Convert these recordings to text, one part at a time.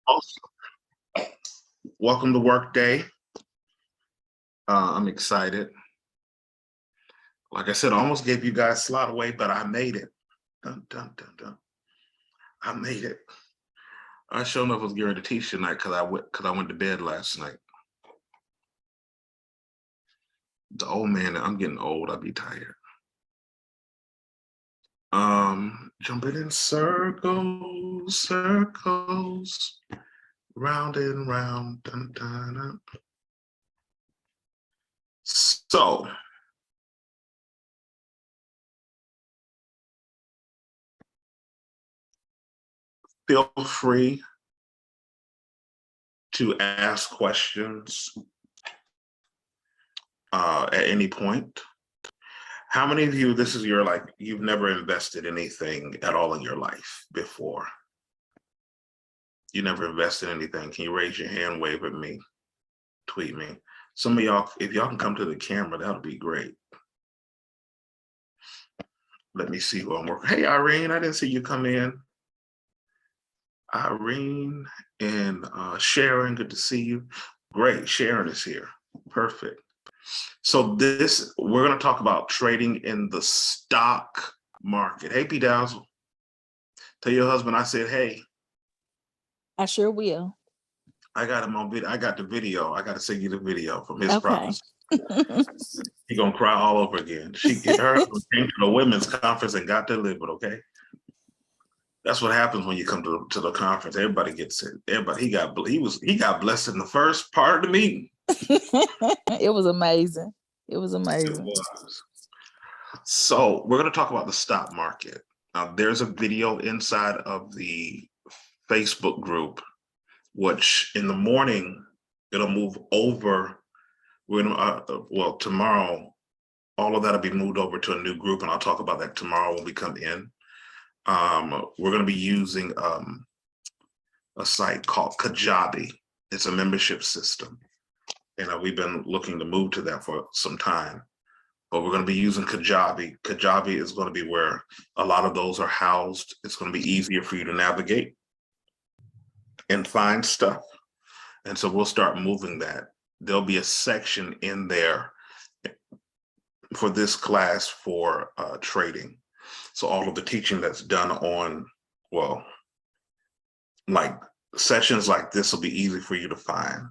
Awesome. Welcome to Workday. I'm excited. Like I said, I almost gave you guys slot away, but I made it. Dun, dun, dun, dun. I made it. I sure enough was getting ready to teach tonight because I went to bed last night. The old man, I'm getting old. I'll be tired. Jumping in circles, circles, round and round. Dun, dun, dun. So feel free to ask questions at any point. How many of you, this is your, like, you've never invested anything at all in your life before? You never invested anything. Can you raise your hand, wave at me, tweet me? Some of y'all, if y'all can come to the camera, that'll be great. Let me see who I'm working. Hey, Irene, I didn't see you come in. Irene and Sharon, good to see you. Great, Sharon is here. Perfect. So we're going to talk about trading in the stock market. Hey, P. Dazzle, tell your husband I said, hey. I sure will. I got him on video. I got the video. I got to send you the video from his prophecy. He's going to cry all over again. Her came to the women's conference and got delivered, okay? That's what happens when you come to the conference. Everybody gets it. Everybody, he got blessed in the first part of the meeting. It was amazing. It was amazing. It was. So we're going to talk about the stock market. There's a video inside of the Facebook group, which in the morning it'll move over. We're gonna well, tomorrow, all of that'll be moved over to a new group, and I'll talk about that tomorrow when we come in. We're going to be using a site called Kajabi. It's a membership system, and we've been looking to move to that for some time. But we're going to be using Kajabi. Kajabi is going to be where a lot of those are housed. It's going to be easier for you to navigate and find stuff. And so we'll start moving that. There'll be a section in there for this class for trading. So all of the teaching that's done on, well, like sessions like this will be easy for you to find.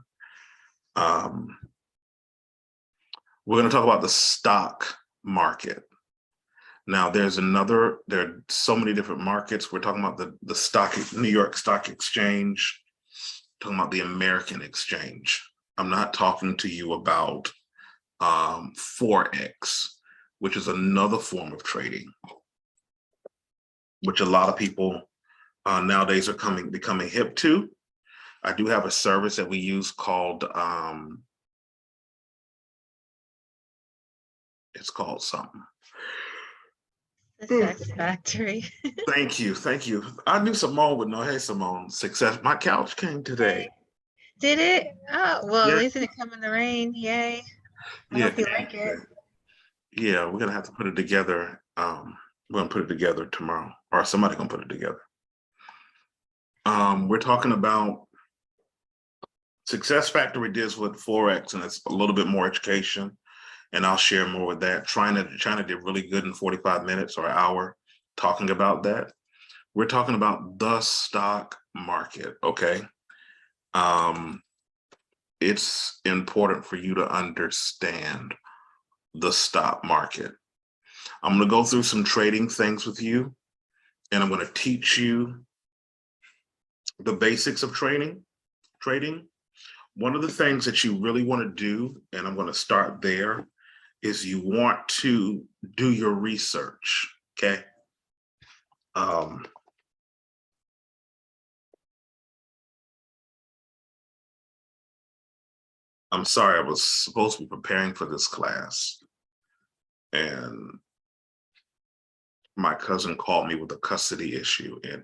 We're going to talk about the stock market. Now there are so many different markets. We're talking about the New York Stock Exchange, talking about the American Exchange. I'm not talking to you about Forex, which is another form of trading, which a lot of people nowadays are becoming hip to. I do have a service that we use called, it's called something. Success Factory. Thank you. I knew Simone would know. Hey, Simone, success. My couch came today. Did it? Oh, well, Yeah. at least it didn't come in the rain. Yay. I hope you like it. Yeah, we're going to have to put it together. We're going to put it together tomorrow, or somebody going to put it together. We're talking about Success Factory deals with Forex, and it's a little bit more education, and I'll share more with that. Trying to do really good in 45 minutes or an hour talking about that. We're talking about the stock market, okay? It's important for you to understand the stock market. I'm going to go through some trading things with you, and I'm going to teach you the basics of trading. One of the things that you really want to do, and I'm going to start there, is you want to do your research, okay? I'm sorry, I was supposed to be preparing for this class, and my cousin called me with a custody issue, and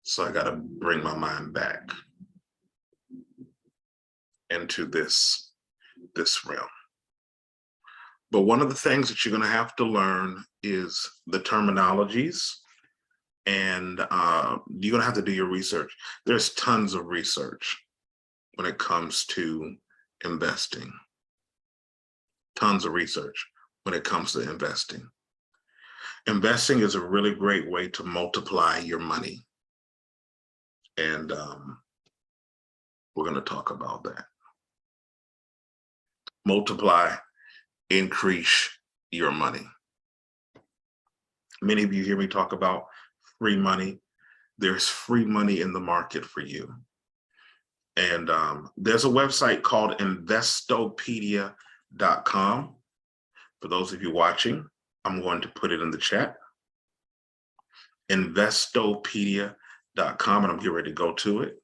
so I got to bring my mind back into this realm. But one of the things that you're going to have to learn is the terminologies and you're gonna have to do your research. There's tons of research when it comes to investing. Tons of research when it comes to investing. Investing is a really great way to multiply your money. And we're going to talk about that. Multiply, increase your money. Many of you hear me talk about free money. There's free money in the market for you. And there's a website called Investopedia.com. For those of you watching, I'm going to put it in the chat. Investopedia.com, and I'm getting ready to go to it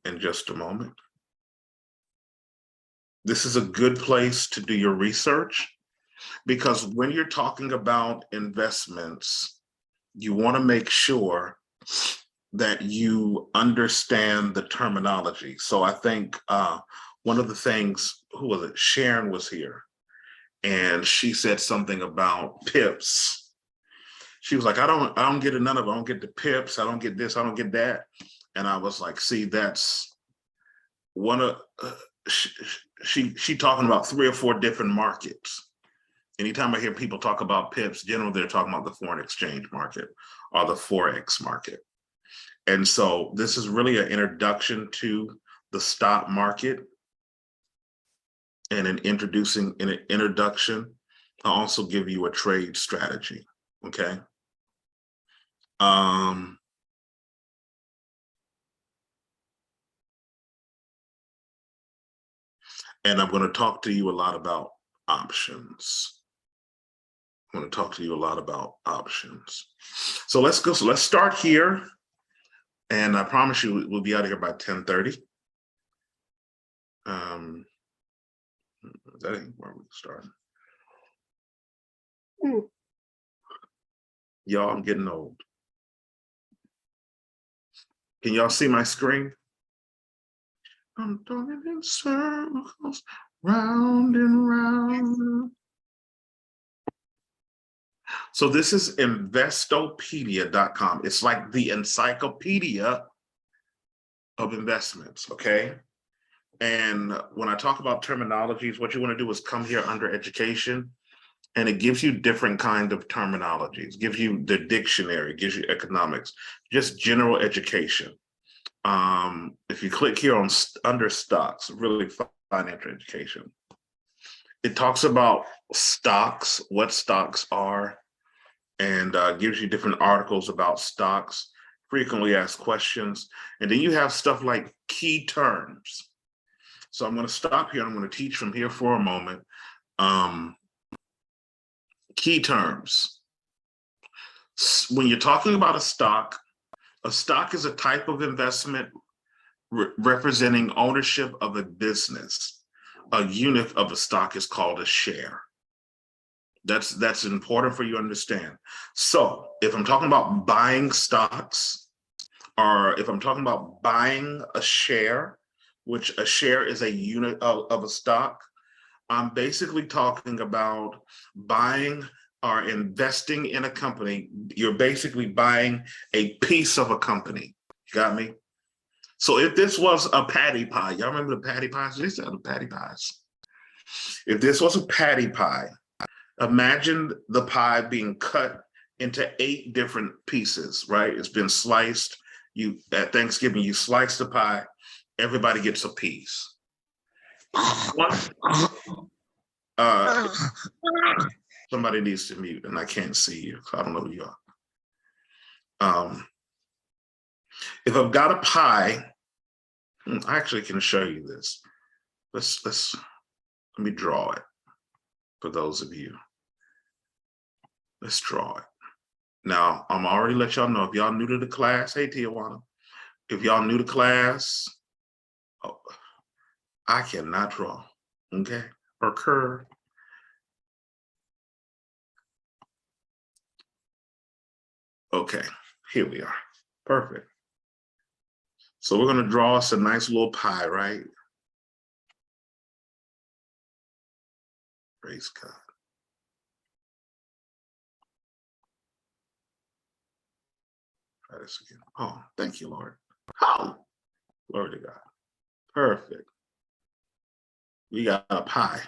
in just a moment. This is a good place to do your research, because when you're talking about investments, you want to make sure that you understand the terminology. So I think one of the things, who was it? Sharon was here, and she said something about pips. She was like, I don't get none of it. I don't get the pips. I don't get this. I don't get that. And I was like, see, that's one of she talking about 3 or 4 different markets. Anytime I hear people talk about pips, generally they're talking about the foreign exchange market or the Forex market. And so this is really an introduction to the stock market, and an introduction, I'll also give you a trade strategy, okay? And I'm going to talk to you a lot about options. I'm going to talk to you a lot about options. So let's go. So let's start here. And I promise you we'll be out of here by 10:30. That ain't where we start. Y'all, I'm getting old. Can y'all see my screen? I'm doing it in circles, round and round. So this is Investopedia.com. It's like the encyclopedia of investments, okay? And when I talk about terminologies, what you want to do is come here under education, and it gives you different kind of terminologies, gives you the dictionary, gives you economics, just general education. If you click here on under stocks, really financial education, it talks about stocks, what stocks are, and gives you different articles about stocks, frequently asked questions. And then you have stuff like key terms. So I'm going to stop here. I'm going to teach from here for a moment. Key terms. When you're talking about a stock is a type of investment representing ownership of a business. A unit of a stock is called a share. That's important for you to understand. So if I'm talking about buying stocks, or if I'm talking about buying a share, which a share is a unit of a stock, I'm basically talking about buying or investing in a company. You're basically buying a piece of a company. You got me? So if this was a patty pie, y'all remember the patty pies? They said the patty pies. If this was a patty pie, imagine the pie being cut into 8 different pieces, right? It's been sliced. At Thanksgiving, you slice the pie, everybody gets a piece. Somebody needs to mute, and I can't see you, so I don't know who you are. If I've got a pie, I actually can show you this. Let me draw it for those of you. Let's draw it. Now, I'm already let y'all know, if y'all new to the class, hey Tijuana, if y'all new to class, I cannot draw, okay, or curve. Okay, here we are, perfect. So we're gonna draw us a nice little pie, right? Praise God. Try this again. Oh, thank you, Lord. Oh, glory to God. Perfect. We got a pie.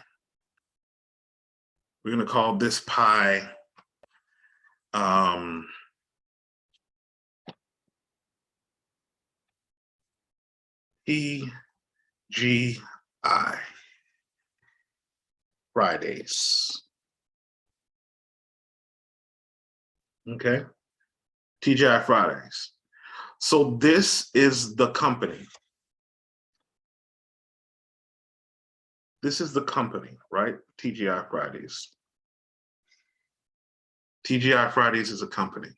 We're gonna call this pie TGI Fridays. Okay, TGI Fridays. So this is the company. This is the company, right? TGI Fridays. TGI Fridays is a company.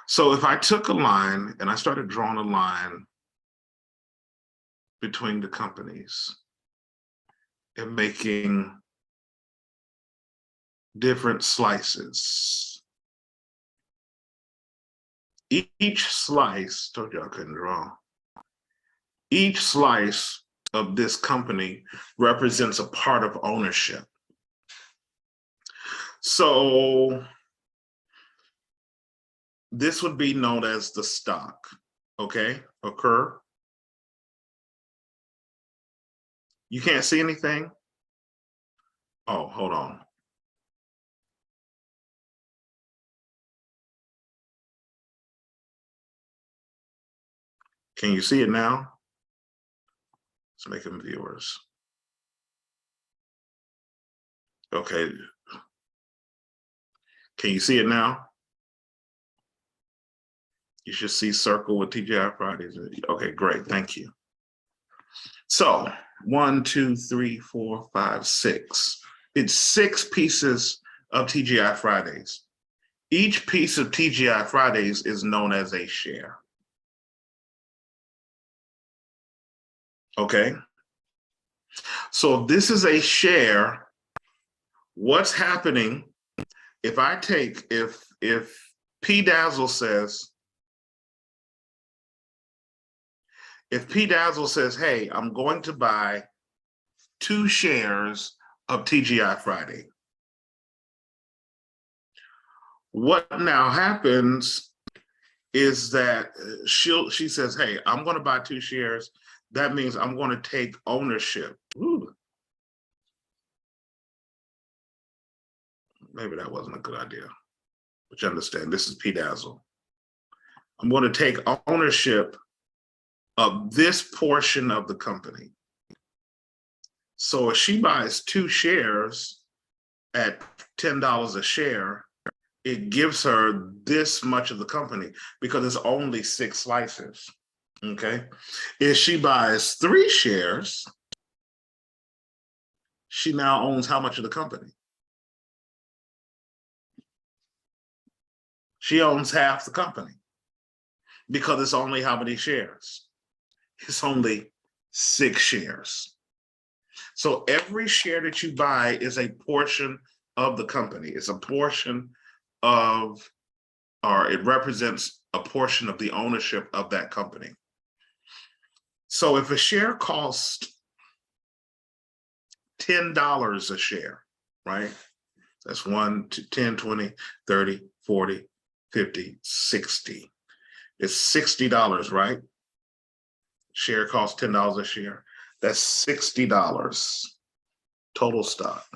So if I took a line and I started drawing a line between the companies and making different slices, each slice, told you I couldn't draw, each slice of this company represents a part of ownership. So this would be known as the stock, okay? Occur. You can't see anything? Oh, hold on. Can you see it now? Let's make them viewers. Okay. Can you see it now? You should see circle with TGI Fridays. Okay, great, thank you. So 1, 2, 3, 4, 5, 6. It's 6 pieces of TGI Fridays. Each piece of TGI Fridays is known as a share. Okay. So this is a share. What's happening if I take, if P Dazzle says, hey, I'm going to buy 2 shares of TGI Friday. What now happens is that she says, hey, I'm going to buy 2 shares. That means I'm going to take ownership. Ooh. Maybe that wasn't a good idea, but you understand, this is P Dazzle. I'm going to take ownership of this portion of the company. So if she buys 2 shares at $10 a share, it gives her this much of the company because it's only 6 slices. Okay. If she buys 3 shares, she now owns how much of the company? She owns half the company because it's only how many shares? It's only 6 shares. So every share that you buy is a portion of the company. It's a portion of, or it represents a portion of the ownership of that company. So if a share costs $10 a share, right? That's 1 to 10, 20, 30, 40, 50, 60. It's $60, right? Share costs $10 a share. That's $60 total stock.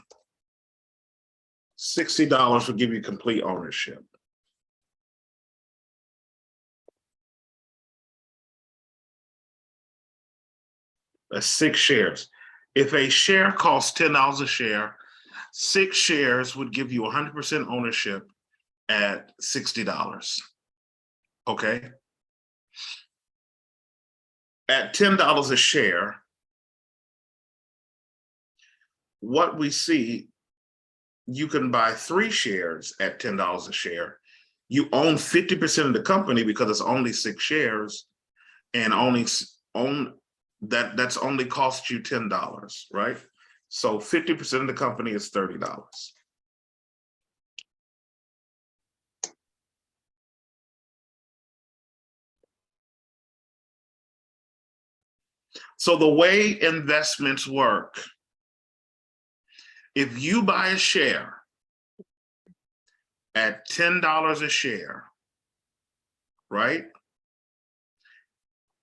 $60 will give you complete ownership. That's 6 shares. If a share costs $10 a share, 6 shares would give you 100% ownership at $60. Okay. At $10 a share, what we see, you can buy 3 shares at $10 a share. You own 50% of the company because it's only 6 shares, and that's only cost you $10, right? So 50% of the company is $30. So the way investments work, if you buy a share at $10 a share, right?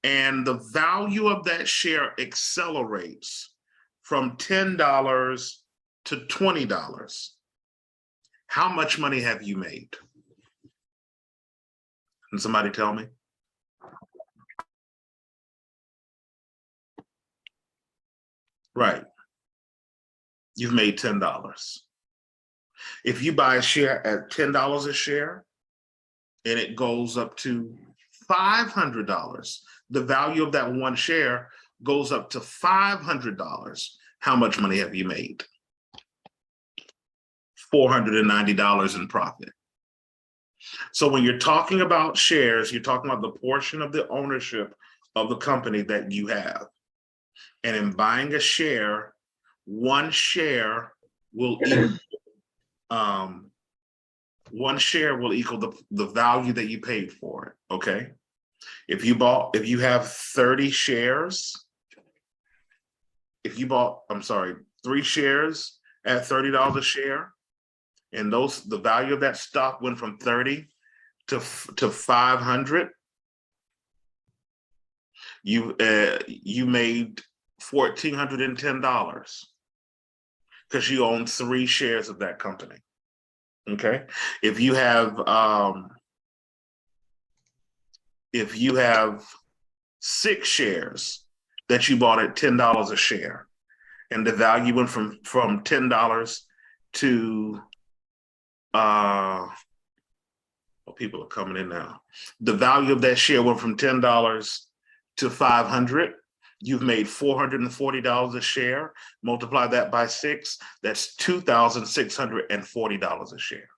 And the value of that share accelerates from $10 to $20. How much money have you made? Can somebody tell me? Right. You've made $10. If you buy a share at $10 a share and it goes up to $500, the value of that one share goes up to $500. How much money have you made? $490 in profit. So when you're talking about shares, you're talking about the portion of the ownership of the company that you have. And in buying a share, one share will equal the value that you paid for it. Okay. If you have 30 shares, I'm sorry, 3 shares at $30 a share, and the value of that stock went from 30 to 500, you made $1,410 because you own 3 shares of that company. Okay, if you have 6 shares that you bought at $10 a share, and the value went from $10 to people are coming in now. The value of that share went from $10 to $500. You've made $440 a share. Multiply that by 6, that's $2,640 a share.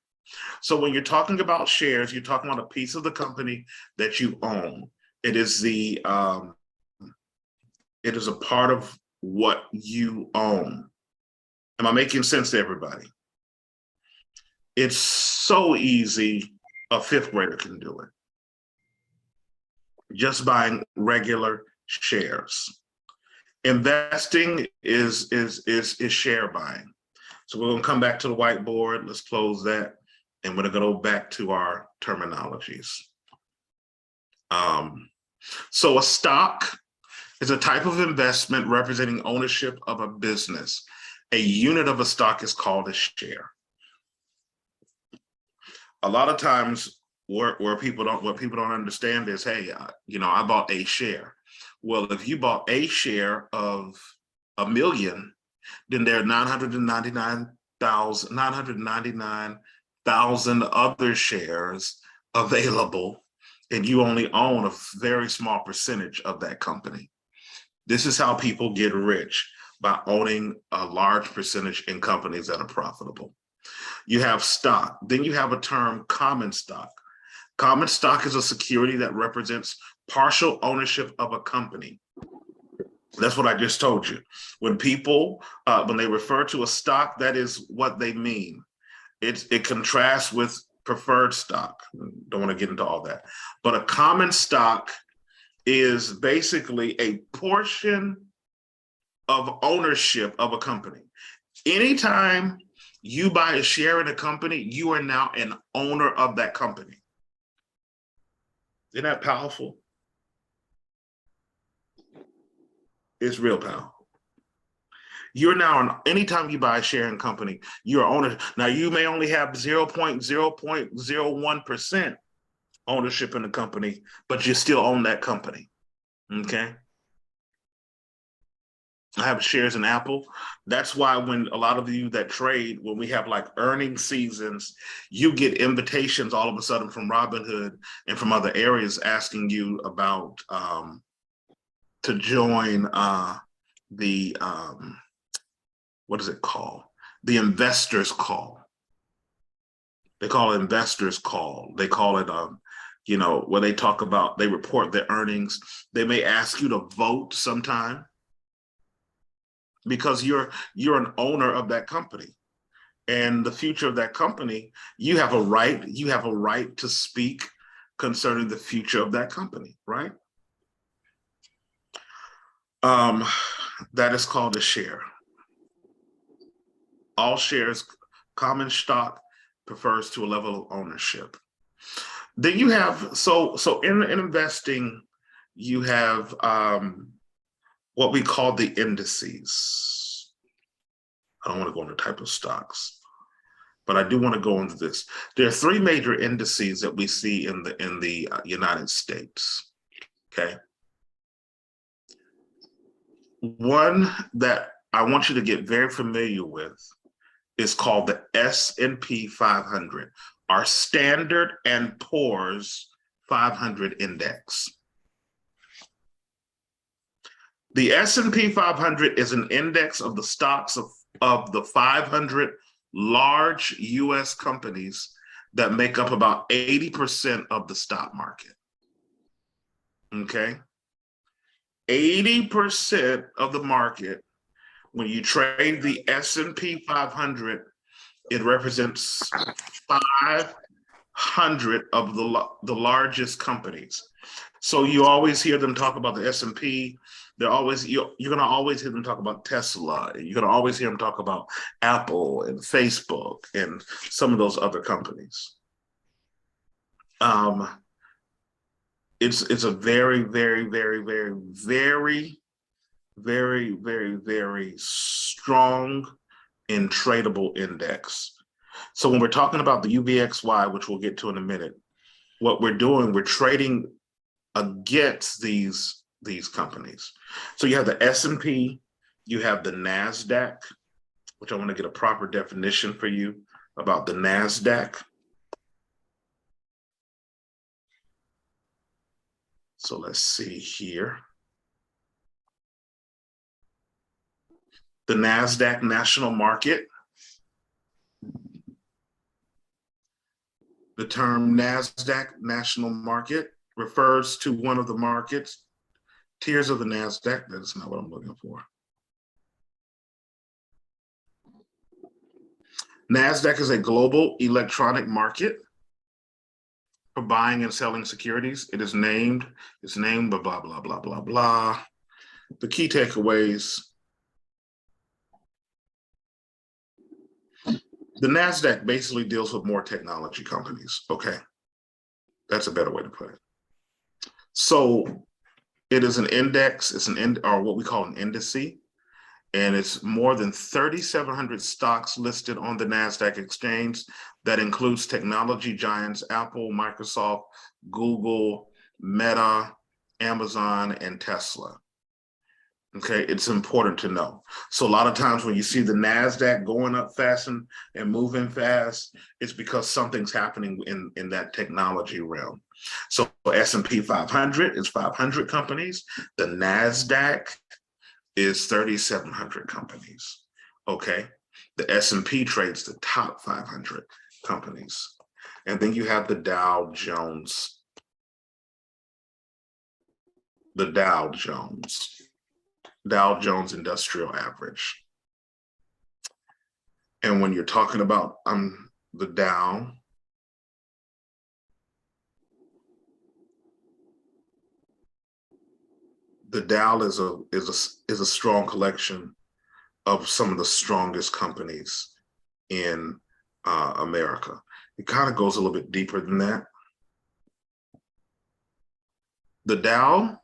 So when you're talking about shares, you're talking about a piece of the company that you own. It is a part of what you own. Am I making sense to everybody? It's so easy, a 5th grader can do it. Just buying regular shares. Investing is share buying. So we're going to come back to the whiteboard. Let's close that. And we're going to go back to our terminologies. So a stock is a type of investment representing ownership of a business. A unit of a stock is called a share. A lot of times what people don't understand is, hey, I bought a share. Well, if you bought a share of 1,000,000, then there are 999,000 other shares available, and you only own a very small percentage of that company. This is how people get rich, by owning a large percentage in companies that are profitable. You have stock. Then you have a term, common stock. Common stock is a security that represents partial ownership of a company. That's what I just told you. When people, when they refer to a stock, that is what they mean. It contrasts with preferred stock. Don't want to get into all that. But a common stock is basically a portion of ownership of a company. Anytime you buy a share in a company, you are now an owner of that company. Isn't that powerful? It's real powerful. You're now, anytime you buy a share in a company, you're an owner. Now, you may only have 0.01% ownership in the company, but you still own that company. Okay. I have shares in Apple. That's why when a lot of you that trade, when we have like earning seasons, you get invitations all of a sudden from Robinhood and from other areas asking you about to join the what is it called? The investors call. They call it investors call. They call it where they talk about, they report their earnings. They may ask you to vote sometime, because you're an owner of that company, and the future of that company, you have a right to speak concerning the future of that company, right? That is called a share. All shares, common stock, refers to a level of ownership. Then you have, so in investing, you have what we call the indices. I don't want to go into type of stocks, but I do want to go into this. There are three major indices that we see in the United States. Okay. One that I want you to get very familiar with is called the S&P 500, our Standard and Poor's 500 index. The S&P 500 is an index of the stocks of the 500 large US companies that make up about 80% of the stock market. Okay? 80% of the market, when you trade the S&P 500, it represents 500 of the largest companies. So you always hear them talk about the S&P. They're always, you're going to always hear them talk about Tesla. You're going to always hear them talk about Apple and Facebook and some of those other companies. It's a very, very, very, very, very, very, very, very strong and tradable index. So when we're talking about the UVXY, which we'll get to in a minute, what we're doing, we're trading against these companies. So you have the S&P, you have the NASDAQ, which I want to get a proper definition for you about the NASDAQ. So let's see here. The NASDAQ national market. The term NASDAQ national market refers to one of the markets, tiers of the NASDAQ. That's not what I'm looking for. NASDAQ is a global electronic market for buying and selling securities. It is named, blah, blah, blah, blah, blah, blah. The key takeaways. The NASDAQ basically deals with more technology companies, okay? That's a better way to put it. So it is an index, or what we call an indice, and it's more than 3,700 stocks listed on the NASDAQ exchange. That includes technology giants, Apple, Microsoft, Google, Meta, Amazon, and Tesla. Okay, it's important to know. So a lot of times when you see the NASDAQ going up fast and moving fast, it's because something's happening in that technology realm. So S&P 500 is 500 companies. The NASDAQ is 3,700 companies, okay? The S&P trades the top 500 companies. And then you have the Dow Jones. The Dow Jones Industrial Average. And when you're talking about the Dow, the Dow is a strong collection of some of the strongest companies in America. It kind of goes a little bit deeper than that. The Dow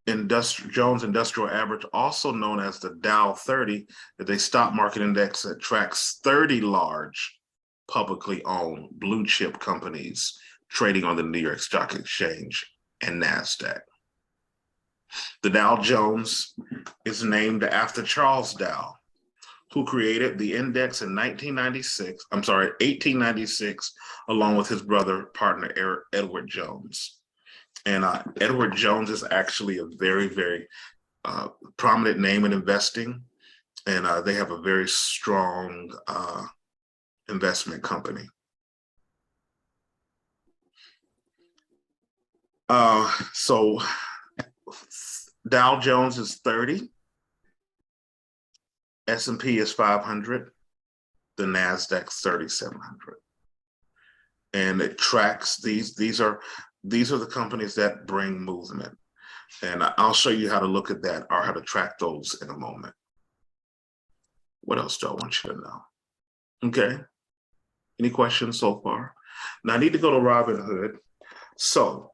Jones Industrial Average, also known as the Dow 30, is a stock market index that tracks 30 large publicly owned blue chip companies trading on the New York Stock Exchange and NASDAQ. The Dow Jones is named after Charles Dow, who created the index in 1896, along with his partner, Edward Jones. And Edward Jones is actually a very, very prominent name in investing. And they have a very strong investment company. So Dow Jones is 30. S&P is 500. The NASDAQ 3,700. And it tracks these are the companies that bring movement. And I'll show you how to look at that or how to track those in a moment. What else do I want you to know? Okay. Any questions so far? Now I need to go to Robinhood. So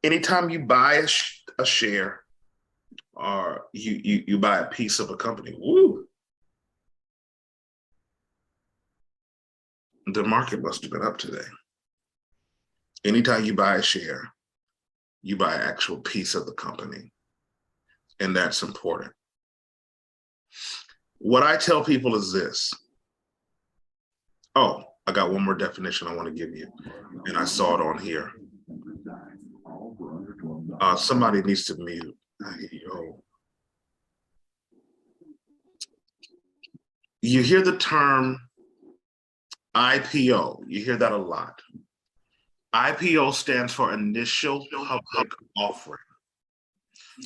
anytime you buy a share or you buy a piece of a company, woo, the market must have been up today. Anytime you buy a share, you buy an actual piece of the company. And that's important. What I tell people is this. Oh, I got one more definition I want to give you. And I saw it on here. Somebody needs to mute. You hear the term IPO. You hear that a lot. IPO stands for initial public offering.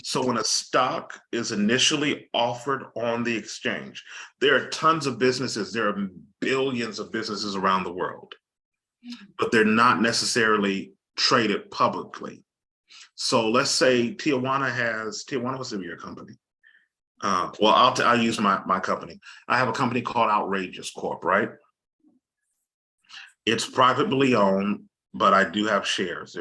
So when a stock is initially offered on the exchange, there are tons of businesses, there are billions of businesses around the world, but they're not necessarily traded publicly. So let's say Tijuana was your company. Well, I'll use my company. I have a company called Outrageous Corp, right? It's privately owned, but I do have shares.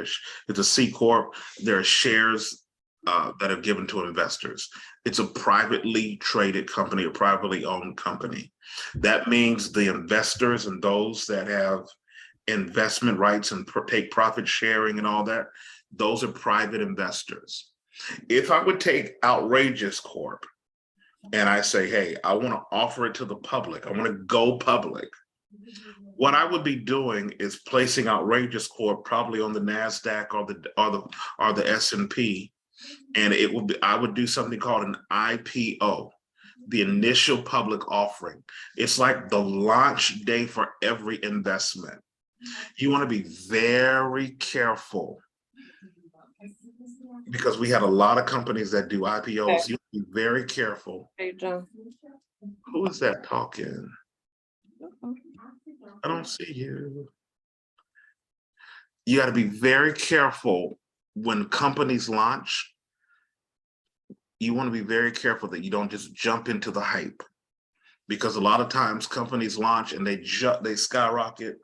It's a C Corp. There are shares that are given to investors. It's a privately traded company, a privately owned company. That means the investors and those that have investment rights and take profit sharing and all that, those are private investors. If I would take Outrageous Corp and I say, hey, I want to offer it to the public, I want to go public, what I would be doing is placing Outrageous Corp probably on the NASDAQ or the S&P, and I would do something called an IPO, the initial public offering. It's like the launch day for every investment. You want to be very careful because we had a lot of companies that do IPOs. Okay. You have to be very careful. Hey, John. Who is that talking? I don't see you. You got to be very careful when companies launch. You want to be very careful that you don't just jump into the hype, because a lot of times companies launch and they skyrocket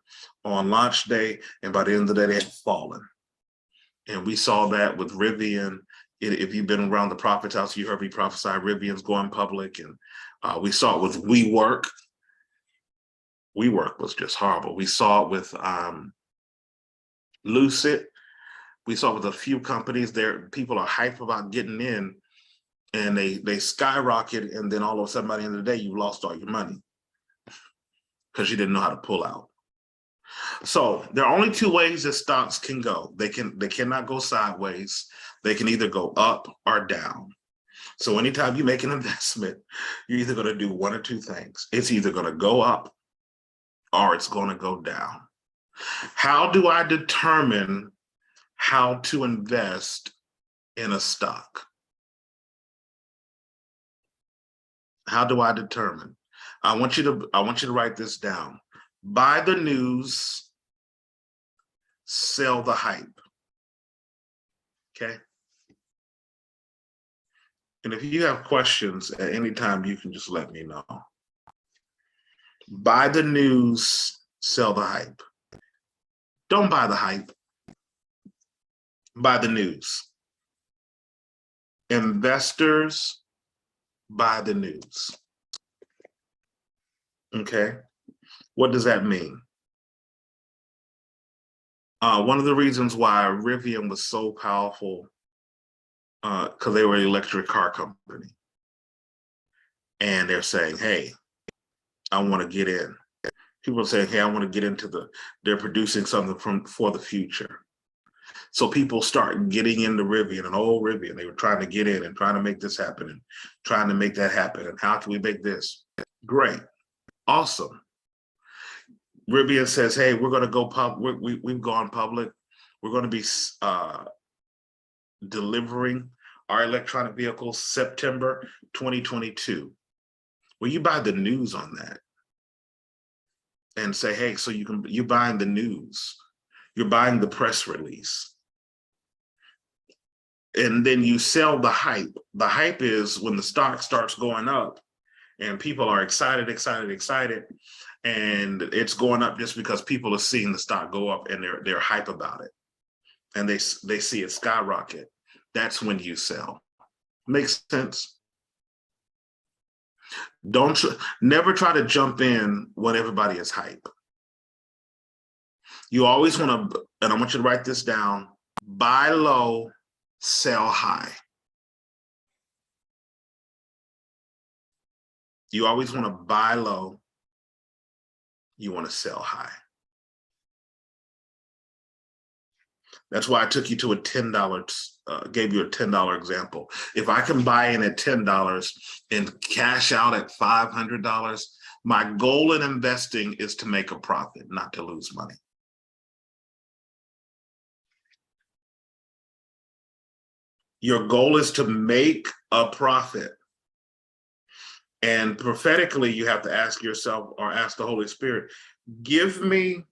on launch day, and by the end of the day they have fallen. And we saw that with Rivian. If you've been around the Prophet's house, you heard me prophesy Rivian's going public, and we saw it with WeWork. WeWork was just horrible. We saw it with Lucid. We saw it with a few companies there. People are hyped about getting in, and they skyrocket, and then all of a sudden by the end of the day, you lost all your money because you didn't know how to pull out. So there are only two ways that stocks can go. They cannot go sideways. They can either go up or down. So anytime you make an investment, you're either going to do one or two things. It's either going to go up or it's going to go down. How do I determine how to invest in a stock? How do I determine? I want you to write this down. Buy the news, sell the hype. Okay? And if you have questions at any time, you can just let me know. Buy the news, sell the hype. Don't buy the hype. Buy the news. Investors buy the news. Okay? What does that mean? One of the reasons why Rivian was so powerful, because they were an electric car company. And they're saying, hey, I want to get in. People are saying, hey, I want to get into they're producing something for the future. So people start getting into Rivian, and old Rivian, they were trying to get in and trying to make this happen and trying to make that happen. And how can we make this? Great. Awesome. Rivian says, hey, we're going to go public. We've gone public. We're going to be delivering our electronic vehicles September 2022. Well, you buy the news on that and say, hey, so you're buying the news. You're buying the press release. And then you sell the hype. The hype is when the stock starts going up and people are excited. and it's going up just because people are seeing the stock go up and they're hype about it, and they see it skyrocket. That's when you sell. Makes sense? Never try to jump in when everybody is hype. You always want to, and I want you to write this down, buy low, sell high. You always want to buy low, you want to sell high. That's why I took you to a $10, gave you a $10 example. If I can buy in at $10 and cash out at $500, my goal in investing is to make a profit, not to lose money. Your goal is to make a profit. And prophetically, you have to ask yourself or ask the Holy Spirit, give me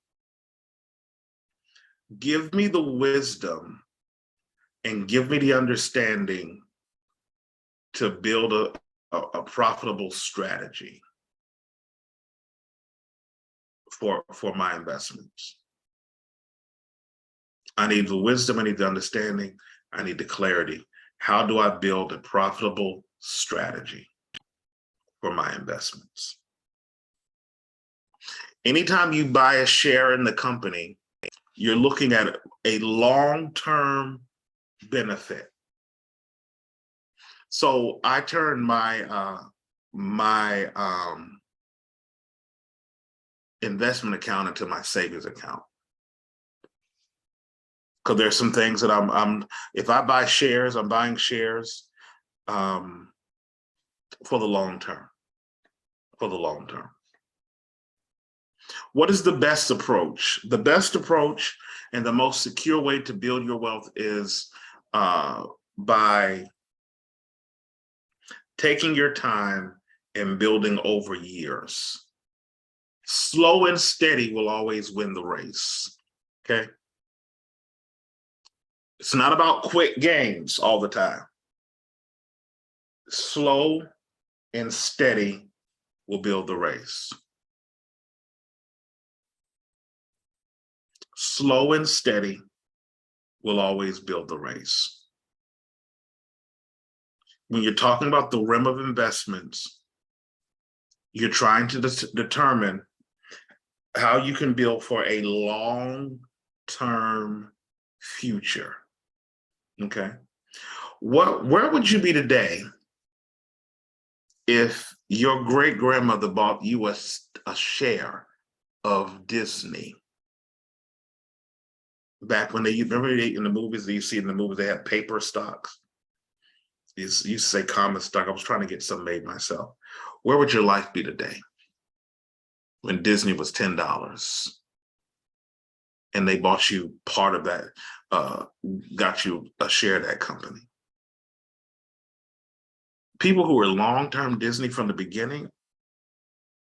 the wisdom and give me the understanding to build a profitable strategy for my investments. I need the wisdom, I need the understanding, I need the clarity. How do I build a profitable strategy for my investments? Anytime you buy a share in the company, you're looking at a long-term benefit. So I turn my investment account into my savings account, because there's some things that if I buy shares, I'm buying shares for the long term. For the long term. What is the best approach? The best approach and the most secure way to build your wealth is by taking your time and building over years. Slow and steady will always win the race, okay? It's not about quick gains all the time. Slow and steady will build the race. Slow and steady will always build the race. When you're talking about the realm of investments, you're trying to determine how you can build for a long-term future, okay? Where would you be today if your great-grandmother bought you a share of Disney? Back when in the movies, you see in the movies, they had paper stocks. You used to say common stock. I was trying to get some made myself. Where would your life be today when Disney was $10 and they bought you part of that, got you a share of that company? People who are long-term Disney from the beginning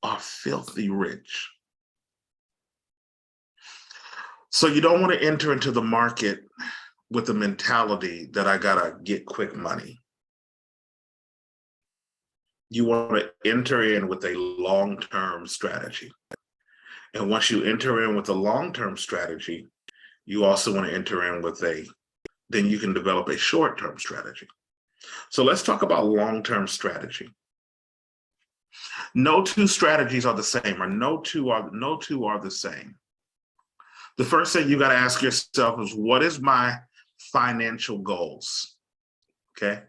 are filthy rich. So you don't want to enter into the market with the mentality that I gotta get quick money. You want to enter in with a long-term strategy. And once you enter in with a long-term strategy, you also want to enter in with then you can develop a short-term strategy. So let's talk about long-term strategy. No two strategies are the same, or no two are the same. The first thing you got to ask yourself is, what is my financial goals? Okay.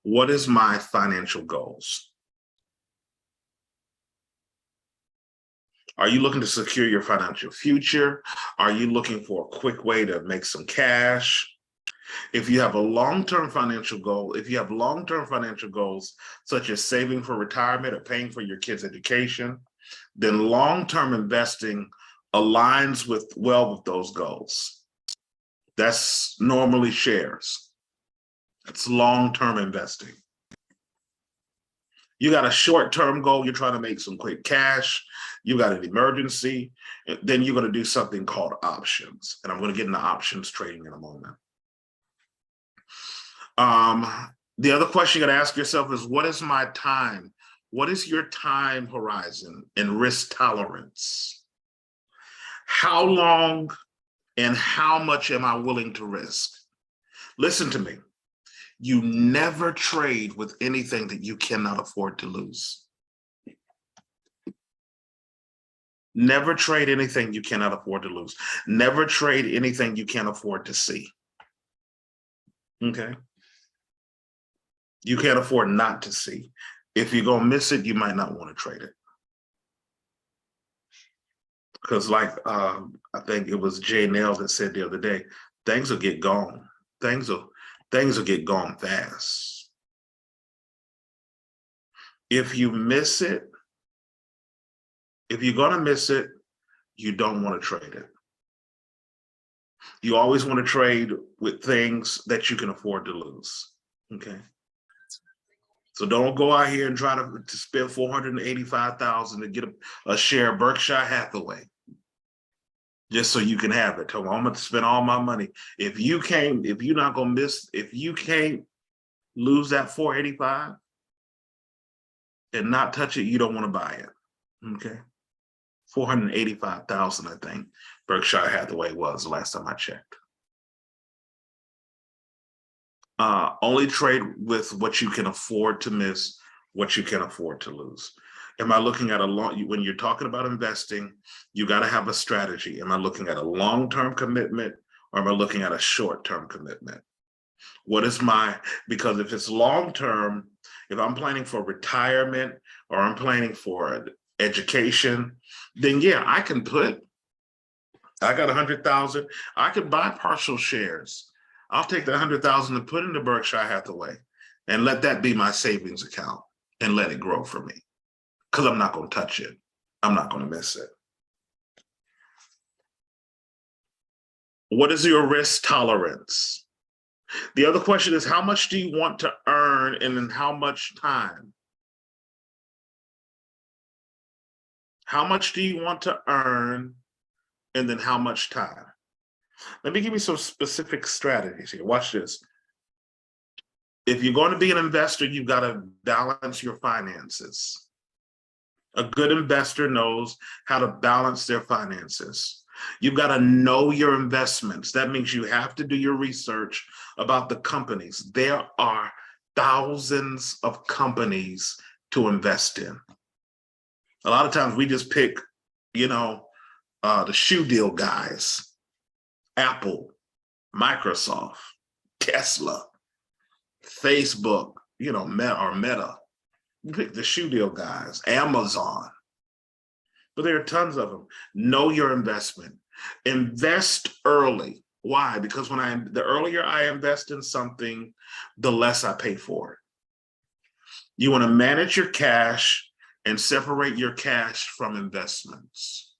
What is my financial goals? Are you looking to secure your financial future? Are you looking for a quick way to make some cash? If you have a long-term financial goal, such as saving for retirement or paying for your kids' education, then long-term investing aligns well with those goals. That's normally shares. That's long-term investing. You got a short-term goal, you're trying to make some quick cash, you got an emergency, then you're going to do something called options. And I'm going to get into options trading in a moment. The other question you got to ask yourself is, what is my time? What is your time horizon and risk tolerance? How long and how much am I willing to risk? Listen to me. You never trade with anything that you cannot afford to lose. Never trade anything you cannot afford to lose. Never trade anything you can't afford to see. Okay? You can't afford not to see. If you're going to miss it, you might not want to trade it. Because like, I think it was Jay Nail that said the other day, things will get gone. Things will get gone fast. If you miss it, if you're going to miss it, you don't want to trade it. You always want to trade with things that you can afford to lose. Okay. So don't go out here and try to spend $485,000 to get a share of Berkshire Hathaway just so you can have it. I'm going to spend all my money. If you can't lose that 485 and not touch it, you don't want to buy it. Okay. 485,000, I think Berkshire Hathaway was the last time I checked. Only trade with what you can afford to miss, what you can afford to lose. Am I looking at when you're talking about investing, you got to have a strategy. Am I looking at a long-term commitment or am I looking at a short-term commitment? Because if it's long-term, if I'm planning for retirement or I'm planning for education, then yeah, I got 100,000. I could buy partial shares. I'll take the 100,000 and put into Berkshire Hathaway and let that be my savings account and let it grow for me. Because I'm not going to touch it. I'm not going to miss it. What is your risk tolerance? The other question is, how much do you want to earn and in how much time? How much do you want to earn and then how much time? Let me give you some specific strategies here. Watch this. If you're going to be an investor, you've got to balance your finances. A good investor knows how to balance their finances. You've got to know your investments. That means you have to do your research about the companies. There are thousands of companies to invest in. A lot of times we just pick, the shoe deal guys. Apple, Microsoft, Tesla, Facebook, Meta. You pick the shoe deal guys, Amazon. But there are tons of them. Know your investment. Invest early. Why? Because the earlier I invest in something, the less I pay for it. You want to manage your cash and separate your cash from investments.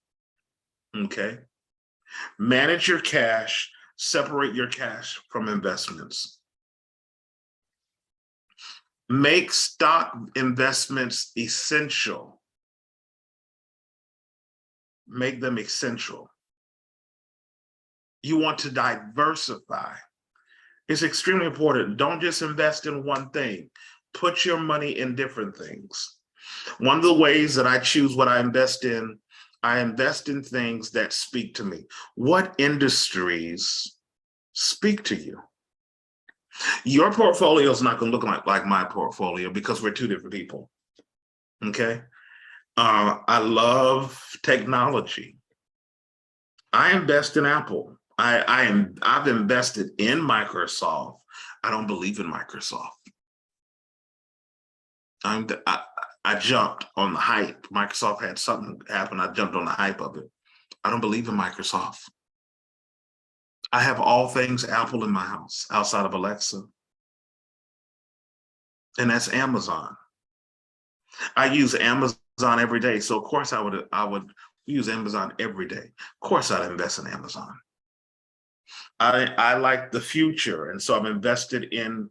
Okay? Manage your cash, separate your cash from investments. Make stock investments essential. Make them essential. You want to diversify. It's extremely important. Don't just invest in one thing. Put your money in different things. One of the ways that I choose what I invest in things that speak to me. What industries speak to you? Your portfolio is not going to look like my portfolio because we're two different people. Okay. I love technology. I invest in Apple. I've invested in Microsoft. I don't believe in Microsoft. I jumped on the hype. Microsoft had something happen. I jumped on the hype of it. I don't believe in Microsoft. I have all things Apple in my house outside of Alexa. And that's Amazon. I use Amazon every day. So of course I would use Amazon every day. Of course I'd invest in Amazon. I like the future. And so I'm invested in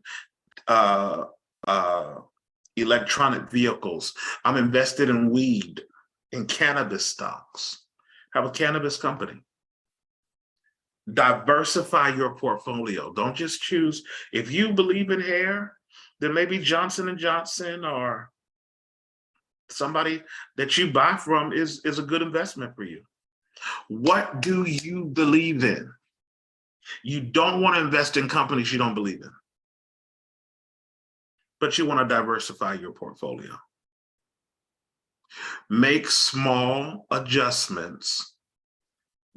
electronic vehicles. I'm invested in weed, in cannabis stocks. Have a cannabis company. Diversify your portfolio. Don't just choose. If you believe in hair, then maybe Johnson and Johnson or somebody that you buy from is a good investment for you. What do you believe in? You don't want to invest in companies you don't believe in, but you want to diversify your portfolio. Make small adjustments.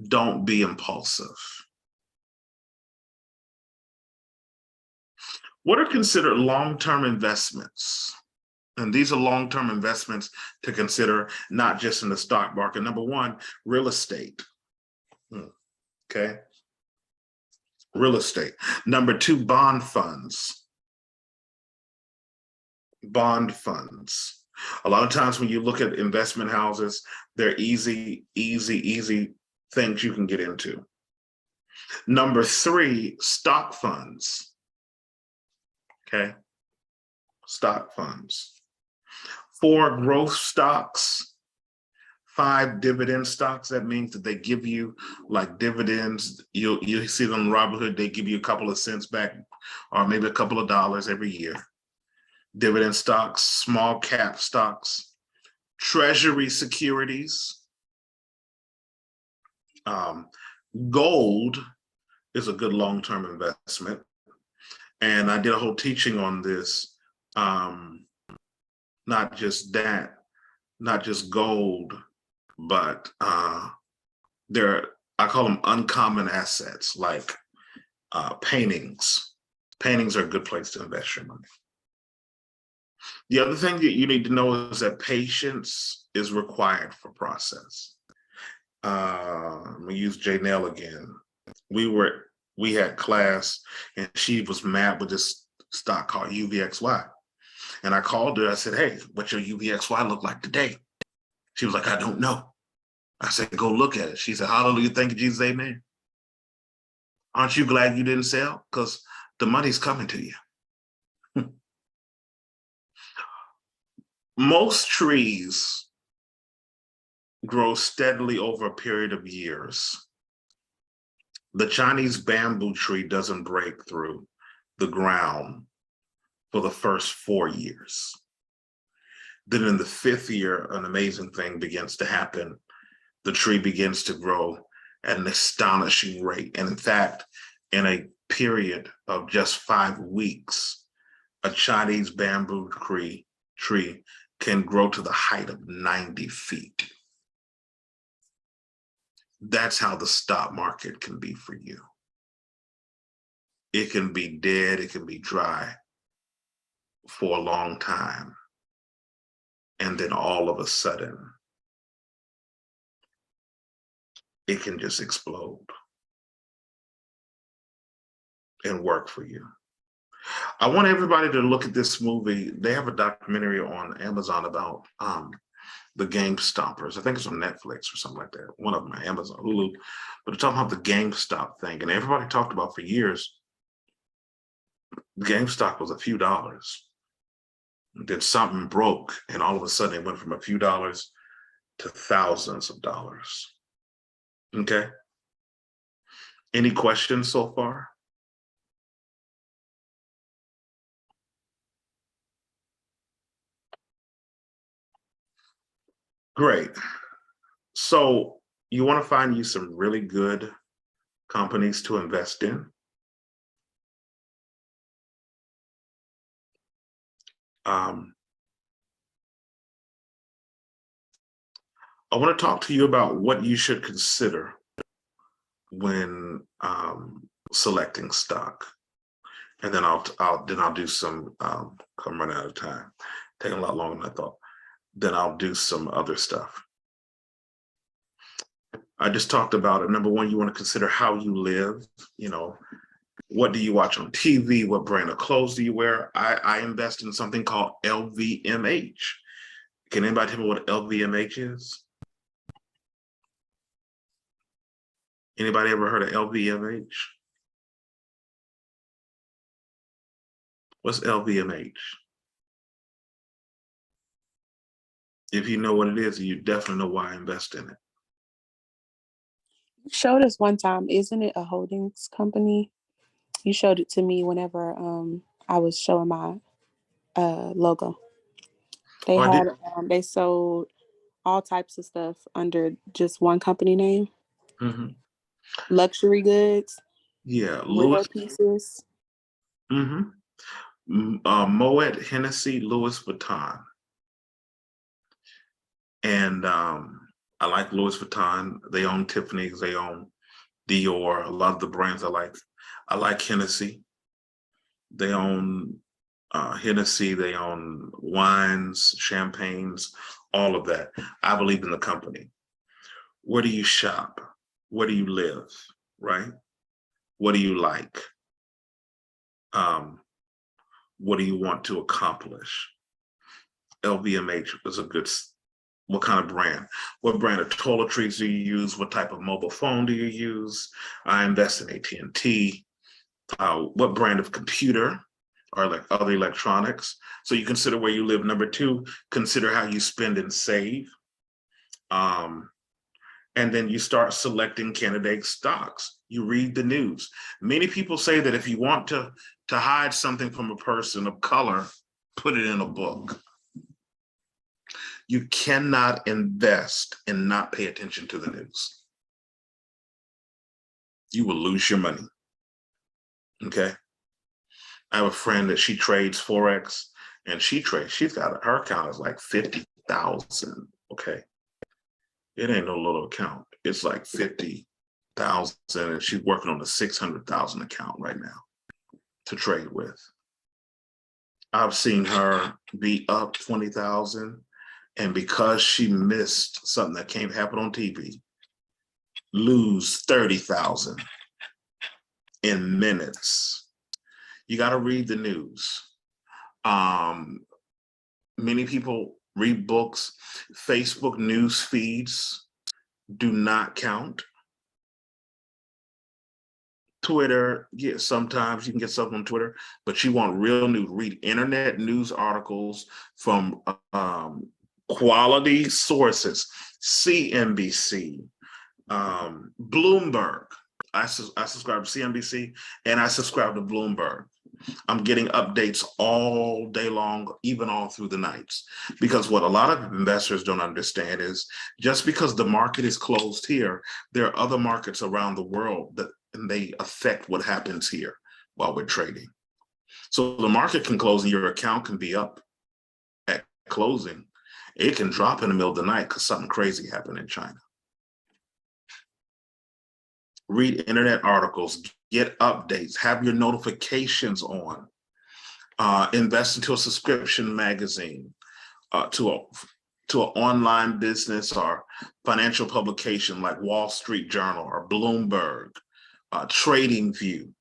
Don't be impulsive. What are considered long-term investments? And these are long-term investments to consider, not just in the stock market. Number one, real estate. Okay. Real estate. Number two, bond funds. Bond funds. A lot of times when you look at investment houses, they're easy things you can get into. Number three, stock funds. Okay. Stock funds. 4, growth stocks. 5, dividend stocks. That means that they give you like dividends. You see them on Robinhood, they give you a couple of cents back or maybe a couple of dollars every year. Dividend stocks, small cap stocks, treasury securities. Gold is a good long-term investment. And I did a whole teaching on this. Not just that, not just gold, but I call them uncommon assets, like paintings. Paintings are a good place to invest your money. The other thing that you need to know is that patience is required for process. Let me use Janelle again. We had class and she was mad with this stock called UVXY. And I called her, I said, hey, what's your UVXY look like today? She was like, I don't know. I said, go look at it. She said, hallelujah, thank you, Jesus, amen. Aren't you glad you didn't sell? Because the money's coming to you. Most trees grow steadily over a period of years. The Chinese bamboo tree doesn't break through the ground for the first 4 years. Then in the 5th year, an amazing thing begins to happen. The tree begins to grow at an astonishing rate. And in fact, in a period of just 5 weeks, a Chinese bamboo tree can grow to the height of 90 feet. That's how the stock market can be for you. It can be dead, it can be dry for a long time. And then all of a sudden, it can just explode and work for you. I want everybody to look at this movie. They have a documentary on Amazon about the Game Stoppers. I think it's on Netflix or something like that. One of them, Amazon, Hulu. But they're talking about the GameStop thing. And everybody talked about for years, GameStop was a few dollars. Then something broke, and all of a sudden it went from a few dollars to thousands of dollars. Okay. Any questions so far? Great. So you want to find you some really good companies to invest in. I want to talk to you about what you should consider when selecting stock, and then I'll do some. I'm running out of time, taking a lot longer than I thought. Then I'll do some other stuff. I just talked about it. Number one, you want to consider how you live. You know, what do you watch on TV? What brand of clothes do you wear? I invest in something called LVMH. Can anybody tell me what LVMH is? Anybody ever heard of LVMH? What's LVMH? If you know what it is, you definitely know why I invest in it. You showed us one time, isn't it a holdings company? You showed it to me whenever I was showing my logo. They Oh, I had did. they sold all types of stuff under just one company name. Mhm. Luxury goods, Yeah, wear Louis. pieces. Mm-hmm. Moet Hennessy, Louis Vuitton, and I like Louis Vuitton. They own Tiffany's. They own Dior. A lot of the brands I like. I like Hennessy. They own Hennessy. They own wines, champagnes, all of that. I believe in the company. Where do you shop? Where do you live? Right? What do you like? Um, what do you want to accomplish? LVMH is a good. What kind of brand? What brand of toiletries do you use? What type of mobile phone do you use? I invest in AT&T. What brand of computer or like other electronics? So you consider where you live. Number two, consider how you spend and save. Um, and then you start selecting candidate stocks. You read the news. Many people say that if you want to hide something from a person of color, put it in a book. You cannot invest and not pay attention to the news. You will lose your money. Okay. I have a friend that she trades Forex and she's got her account is like 50,000. Okay. It ain't no little account. It's like 50,000 and she's working on a 600,000 account right now to trade with. I've seen her be up 20,000 and because she missed something that can't happen on TV, lose 30,000 in minutes. You got to read the news. Many people read books. Facebook news feeds do not count. Twitter, yeah, sometimes you can get something on Twitter, but you want real news. Read internet news articles from quality sources, CNBC, Bloomberg. I subscribe to CNBC and I subscribe to Bloomberg. I'm getting updates all day long, even all through the nights. Because what a lot of investors don't understand is just because the market is closed here, there are other markets around the world that and they affect what happens here while we're trading. So the market can close and your account can be up at closing. It can drop in the middle of the night because something crazy happened in China. Read internet articles, get updates, have your notifications on. Invest into a subscription magazine, to an online business or financial publication like Wall Street Journal or Bloomberg, Trading View.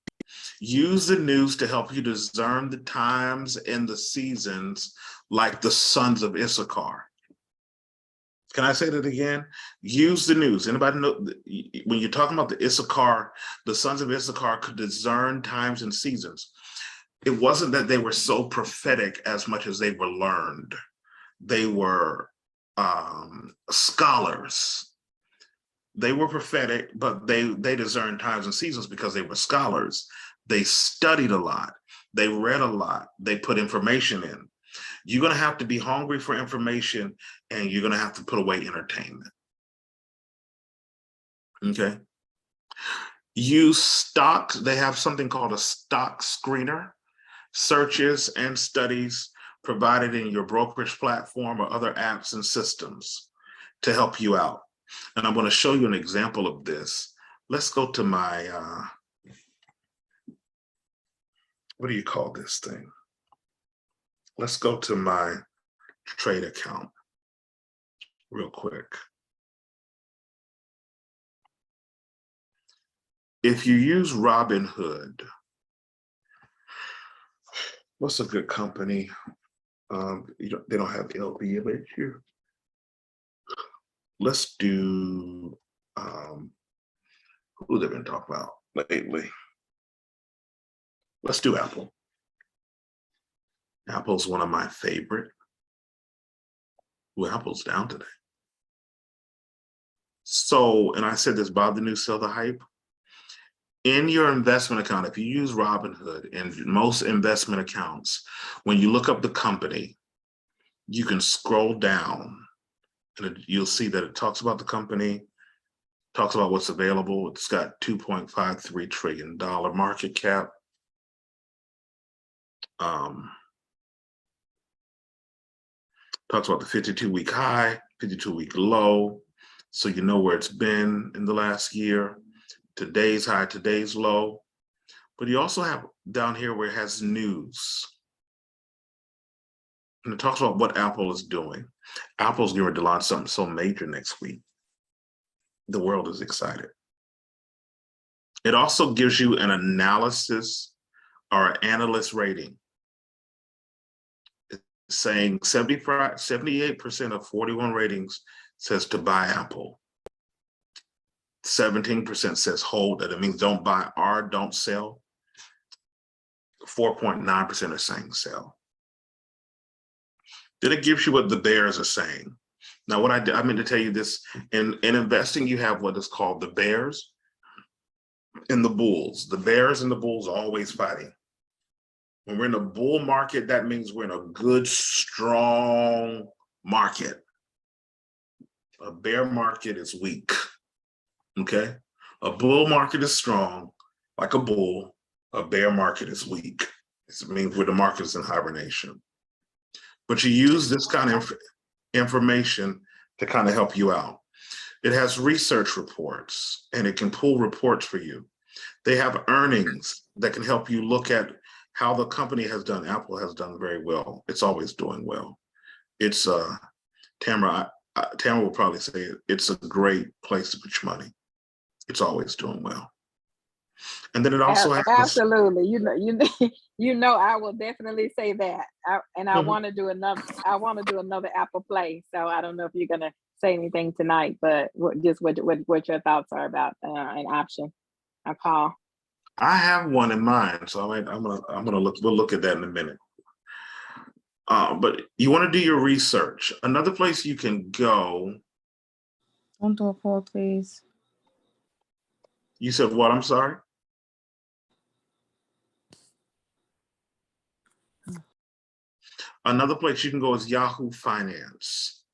Use the news to help you discern the times and the seasons like the sons of Issachar. Can I say that again? Use the news. Anybody know when you're talking about the Issachar, the sons of Issachar could discern times and seasons. It wasn't that they were so prophetic as much as they were learned. They were scholars. They were prophetic, but they discerned times and seasons because they were scholars. They studied a lot. They read a lot. They put information in. You're going to have to be hungry for information and you're going to have to put away entertainment. Okay. Use stocks. They have something called a stock screener, searches and studies provided in your brokerage platform or other apps and systems to help you out. And I'm going to show you an example of this. Let's go to my, what do you call this thing? Let's go to my trade account real quick. If you use Robinhood, what's a good company? They don't have LVMH here. Let's do, who they've been talking about lately? Let's do Apple. Apple's one of my favorite. Well, Apple's down today. So, and I said this, buy the news, sell the hype. in your investment account, if you use Robinhood, in most investment accounts, when you look up the company, you can scroll down and you'll see that it talks about the company, talks about what's available. It's got $2.53 trillion market cap. Talks about the 52-week high, 52-week low, so you know where it's been in the last year, today's high, today's low. But you also have down here where it has news. And it talks about what Apple is doing. Apple's going to launch something so major next week. The world is excited. It also gives you an analysis or analyst rating. It's saying 78% of 41 ratings says to buy Apple. 17% says hold it. It means don't buy or don't sell. 4.9% are saying sell. Then it gives you what the bears are saying. Now, what I meant to tell you this, in investing, you have what is called the bears and the bulls. The bears and the bulls are always fighting. When we're in a bull market, that means we're in a good, strong market. A bear market is weak, okay? A bull market is strong, like a bull. A bear market is weak. It means where the market is in hibernation. But you use this kind of information to kind of help you out. It has research reports and it can pull reports for you. They have earnings that can help you look at how the company has done. Apple has done very well. It's always doing well. It's Tamara will probably say it. It's a great place to put your money. It's always doing well. And then it also has absolutely. You know, I will definitely say that. I want to do another. I want to do another Apple Play. So I don't know if you're gonna say anything tonight, but just what your thoughts are about an option, a call. I have one in mind, so I'm gonna look. We'll look at that in a minute. But you want to do your research. Another place you can go. Don't do a poll, please. You said what? I'm sorry. Another place you can go is Yahoo Finance,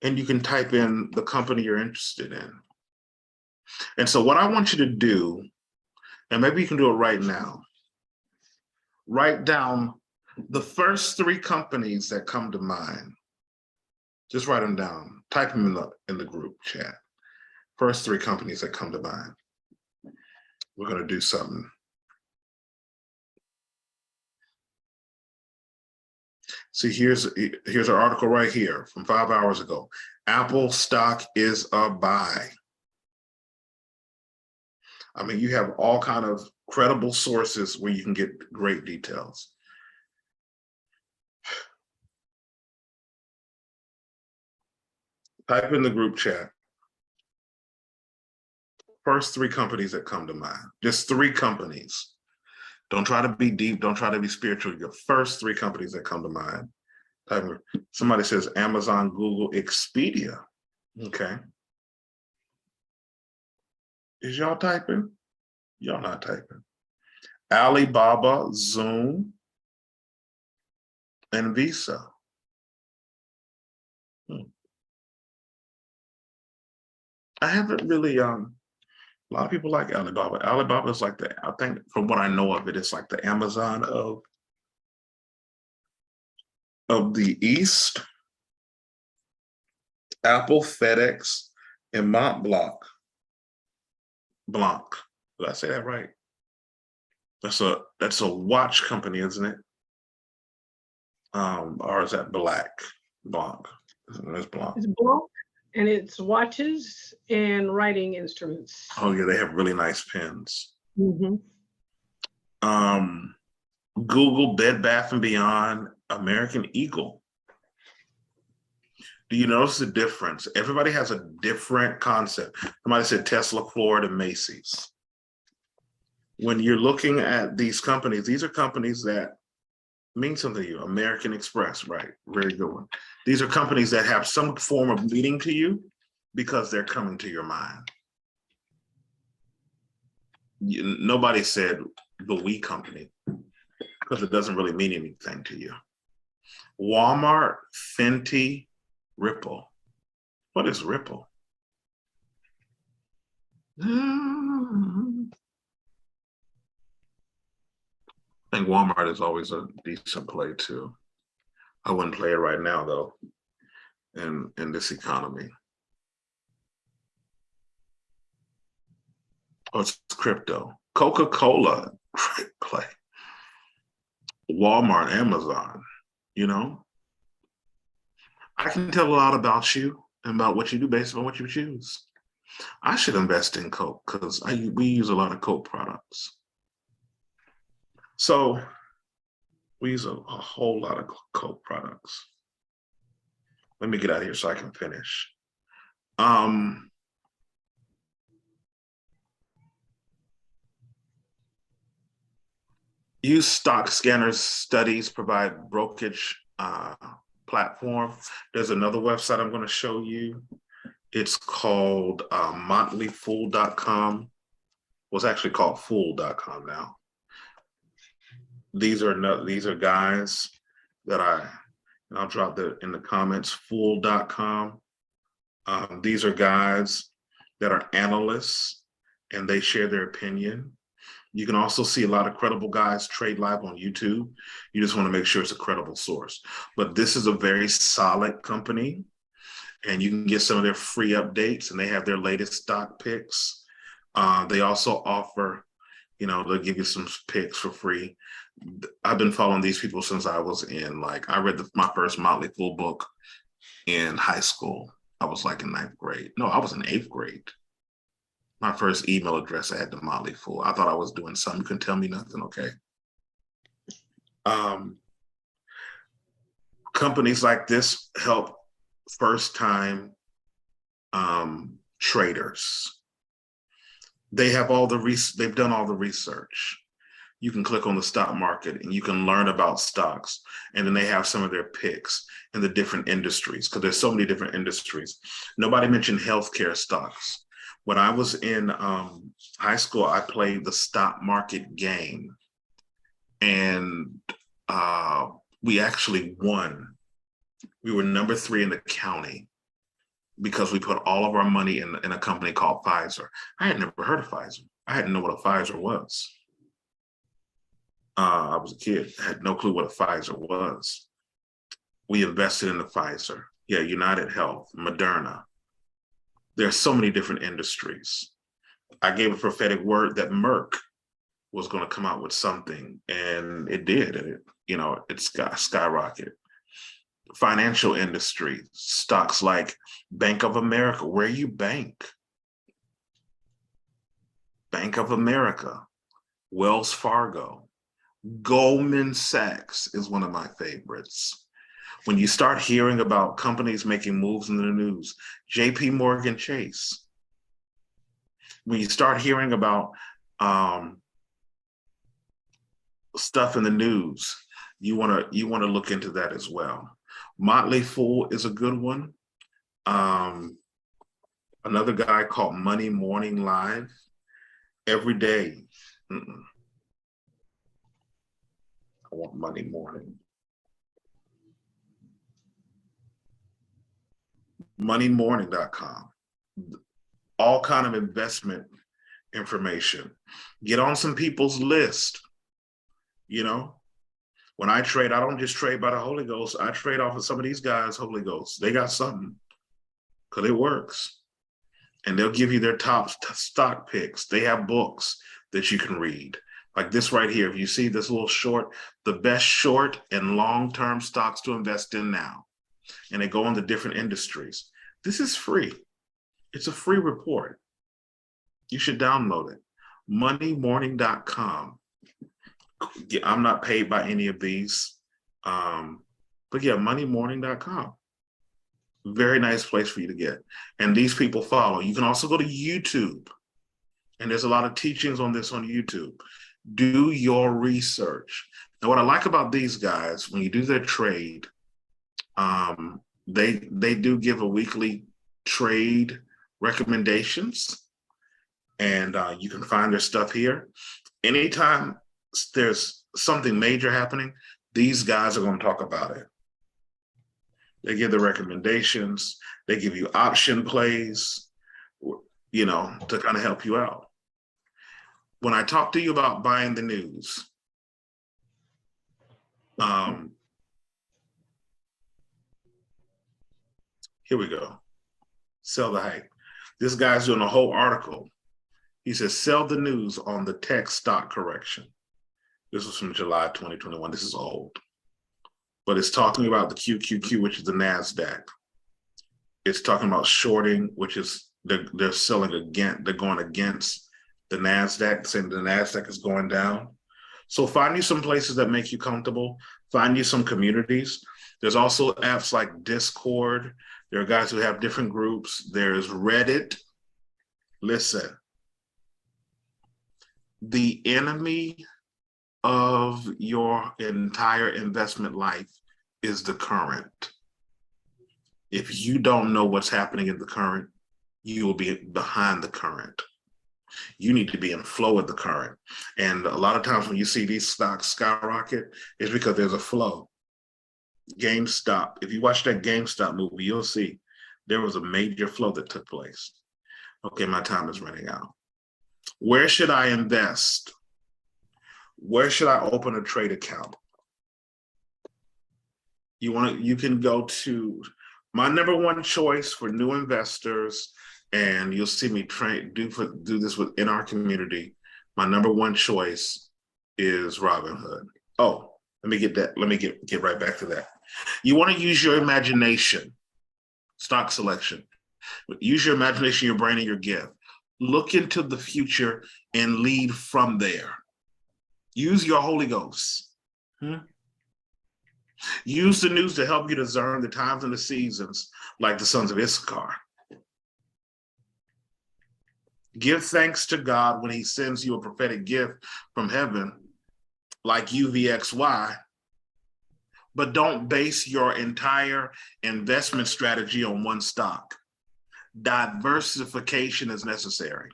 and you can type in the company you're interested in. And so what I want you to do, and maybe you can do it right now, write down the first 3 companies that come to mind. Just write them down. Type them in the group chat. First 3 companies that come to mind. We're going to do something. See, here's our article right here from 5 hours ago. Apple stock is a buy. I mean, you have all kind of credible sources where you can get great details. Type in the group chat. First 3 companies that come to mind. Just 3 companies. Don't try to be deep. Don't try to be spiritual. Your first 3 companies that come to mind. Somebody says Amazon, Google, Expedia. Okay. Is y'all typing? Y'all not typing. Alibaba, Zoom, and Visa. I haven't really, a lot of people like Alibaba. Alibaba is like I think from what I know of it, it's like the Amazon of the East. Apple, FedEx, and Mont Blanc. Did I say that right? That's a watch company, isn't it? Or is that Blanc? It's Blanc. It's Blanc, and it's watches and writing instruments. Oh yeah, they have really nice pens. Mm-hmm. Google, Bed Bath & Beyond, American Eagle. Do you notice the difference? Everybody has a different concept. Somebody said Tesla, Ford, and Macy's. When you're looking at these companies, these are companies that mean something to you. American Express, right? Very good one. These are companies that have some form of meaning to you because they're coming to your mind. Nobody said the we company because it doesn't really mean anything to you. Walmart, Fenty, Ripple. What is Ripple? I think Walmart is always a decent play too. I wouldn't play it right now though, in this economy. Oh, it's crypto. Coca-Cola, great play. Walmart, Amazon, you know? I can tell a lot about you and about what you do based on what you choose. I should invest in Coke because we use a lot of Coke products. So we use a whole lot of Coke products. Let me get out of here so I can finish. Use Stock Scanner's studies provide brokerage platform. There's another website I'm going to show you. It's called motleyfool.com. Well, it's actually called fool.com now. These are guys that I'll drop that in the comments, fool.com. These are guys that are analysts and they share their opinion. You can also see a lot of credible guys trade live on YouTube. You just want to make sure it's a credible source. But this is a very solid company, and you can get some of their free updates, and they have their latest stock picks. They also offer, they'll give you some picks for free. I've been following these people since I was I read my first Motley Fool book in high school. I was in 9th grade. No, I was in 8th grade. My first email address, I had the Motley Fool. I thought I was doing something. You couldn't tell me nothing, okay? Companies like this help first-time traders. They have they've done all the research. You can click on the stock market and you can learn about stocks. And then they have some of their picks in the different industries because there's so many different industries. Nobody mentioned healthcare stocks. When I was in high school, I played the stock market game, and we actually won. We were number 3 in the county because we put all of our money in a company called Pfizer. I had never heard of Pfizer. I didn't know what a Pfizer was. I was a kid. I had no clue what a Pfizer was. We invested in the Pfizer. Yeah, United Health, Moderna. There are so many different industries. I gave a prophetic word that Merck was going to come out with something, and it did. And it's skyrocketed. Financial industry, stocks like Bank of America, where you bank. Bank of America, Wells Fargo, Goldman Sachs is one of my favorites. When you start hearing about companies making moves in the news, JP Morgan Chase. When you start hearing about stuff in the news, you want to look into that as well. Motley Fool is a good one. Another guy called Money Morning Live. Every day. I want Money Morning. Moneymorning.com. All kind of investment information. Get on some people's list. When I trade, I don't just trade by the Holy Ghost. I trade off of some of these guys' Holy Ghost. They got something because it works. And they'll give you their top stock picks. They have books that you can read. Like this right here. If you see this little short, the best short and long-term stocks to invest in now. And they go into different industries. This is free. It's a free report. You should download it. Moneymorning.com. I'm not paid by any of these. But yeah, moneymorning.com. Very nice place for you to get. And these people follow. You can also go to YouTube. And there's a lot of teachings on this on YouTube. Do your research. Now, what I like about these guys, when you do their trade, they do give a weekly trade recommendations. And you can find their stuff here. Anytime there's something major happening, these guys are going to talk about it. They give the recommendations, they give you option plays, you know, to kind of help you out. When I talk to you about buying the news, here we go. Sell the hype. This guy's doing a whole article. He says, sell the news on the tech stock correction. This was from July 2021. This is old. But it's talking about the QQQ, which is the NASDAQ. It's talking about shorting, which is they're selling again, they're going against the NASDAQ, saying the NASDAQ is going down. So find you some places that make you comfortable. Find you some communities. There's also apps like Discord. There are guys who have different groups. There's Reddit. Listen, the enemy of your entire investment life is the current. If you don't know what's happening in the current, you will be behind the current. You need to be in flow with the current. And a lot of times when you see these stocks skyrocket, it's because there's a flow. GameStop, if you watch that GameStop movie, you'll see there was a major flow that took place. Okay, my time is running out. Where should I invest? Where should I open a trade account? You can go to my number one choice for new investors, and you'll see me do this within our community. My number one choice is Robinhood. Oh, let me get right back to that. You want to use your imagination, stock selection. Use your imagination, your brain, and your gift. Look into the future and lead from there. Use your Holy Ghost. Use the news to help you discern the times and the seasons, like the sons of Issachar. Give thanks to God when he sends you a prophetic gift from heaven, like UVXY, but don't base your entire investment strategy on one stock. Diversification is necessary.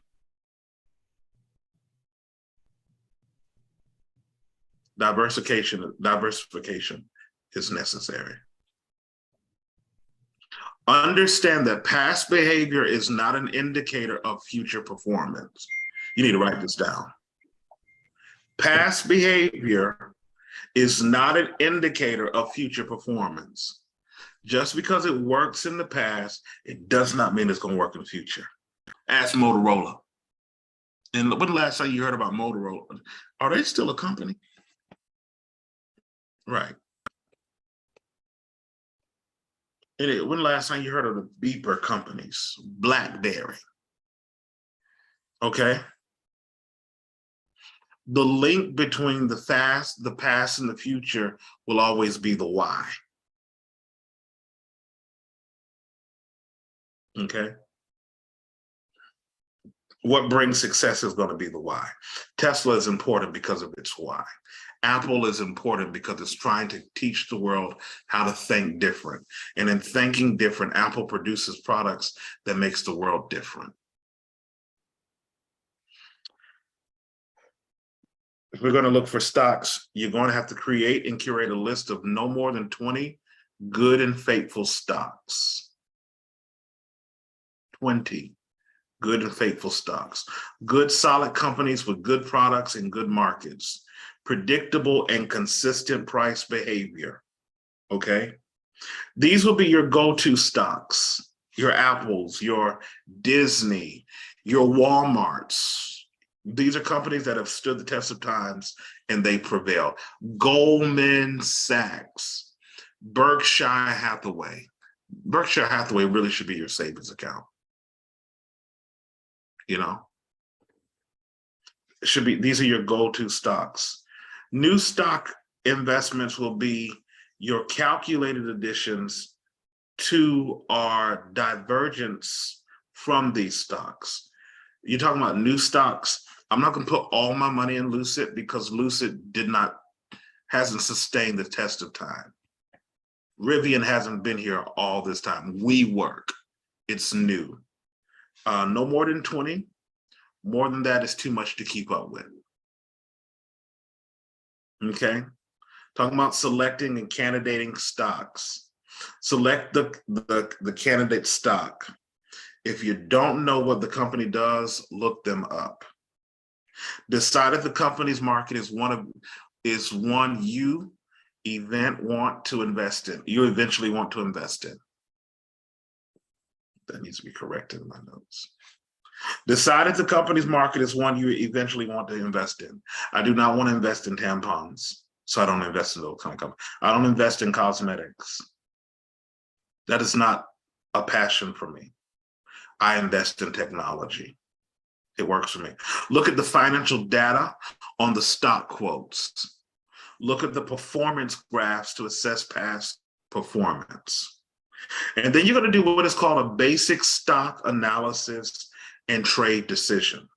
Diversification is necessary. Understand that past behavior is not an indicator of future performance. You need to write this down. Past behavior is not an indicator of future performance. Just because it works in the past, it does not mean it's going to work in the future. Ask Motorola. And when the last time you heard about Motorola? Are they still a company? Right. And when the last time you heard of the beeper companies? BlackBerry. Okay. The link between the past, and the future will always be the why. Okay. What brings success is going to be the why. Tesla is important because of its why. Apple is important because it's trying to teach the world how to think different. And in thinking different, Apple produces products that makes the world different. If we're going to look for stocks, you're going to have to create and curate a list of no more than 20 good and faithful stocks. 20 good and faithful stocks. Good, solid companies with good products and good markets. Predictable and consistent price behavior. Okay? These will be your go-to stocks. Your Apples, your Disney, your Walmarts. These are companies that have stood the test of times and they prevail. Goldman Sachs, Berkshire Hathaway. Berkshire Hathaway really should be your savings account. You know, it should be, these are your go-to stocks. New stock investments will be your calculated additions to our divergence from these stocks. You're talking about new stocks. I'm not going to put all my money in Lucid because Lucid hasn't sustained the test of time. Rivian hasn't been here all this time. WeWork, it's new. No more than 20. More than that is too much to keep up with. Okay, talking about selecting and candidating stocks. Select the candidate stock. If you don't know what the company does, look them up. Decide if the company's market is one you want to invest in. You eventually want to invest in. That needs to be corrected in my notes. Decide if the company's market is one you eventually want to invest in. I do not want to invest in tampons, so I don't invest in those kind of companies. I don't invest in cosmetics. That is not a passion for me. I invest in technology. It works for me. Look at the financial data on the stock quotes. Look at the performance graphs to assess past performance. And then you're going to do what is called a basic stock analysis and trade decision.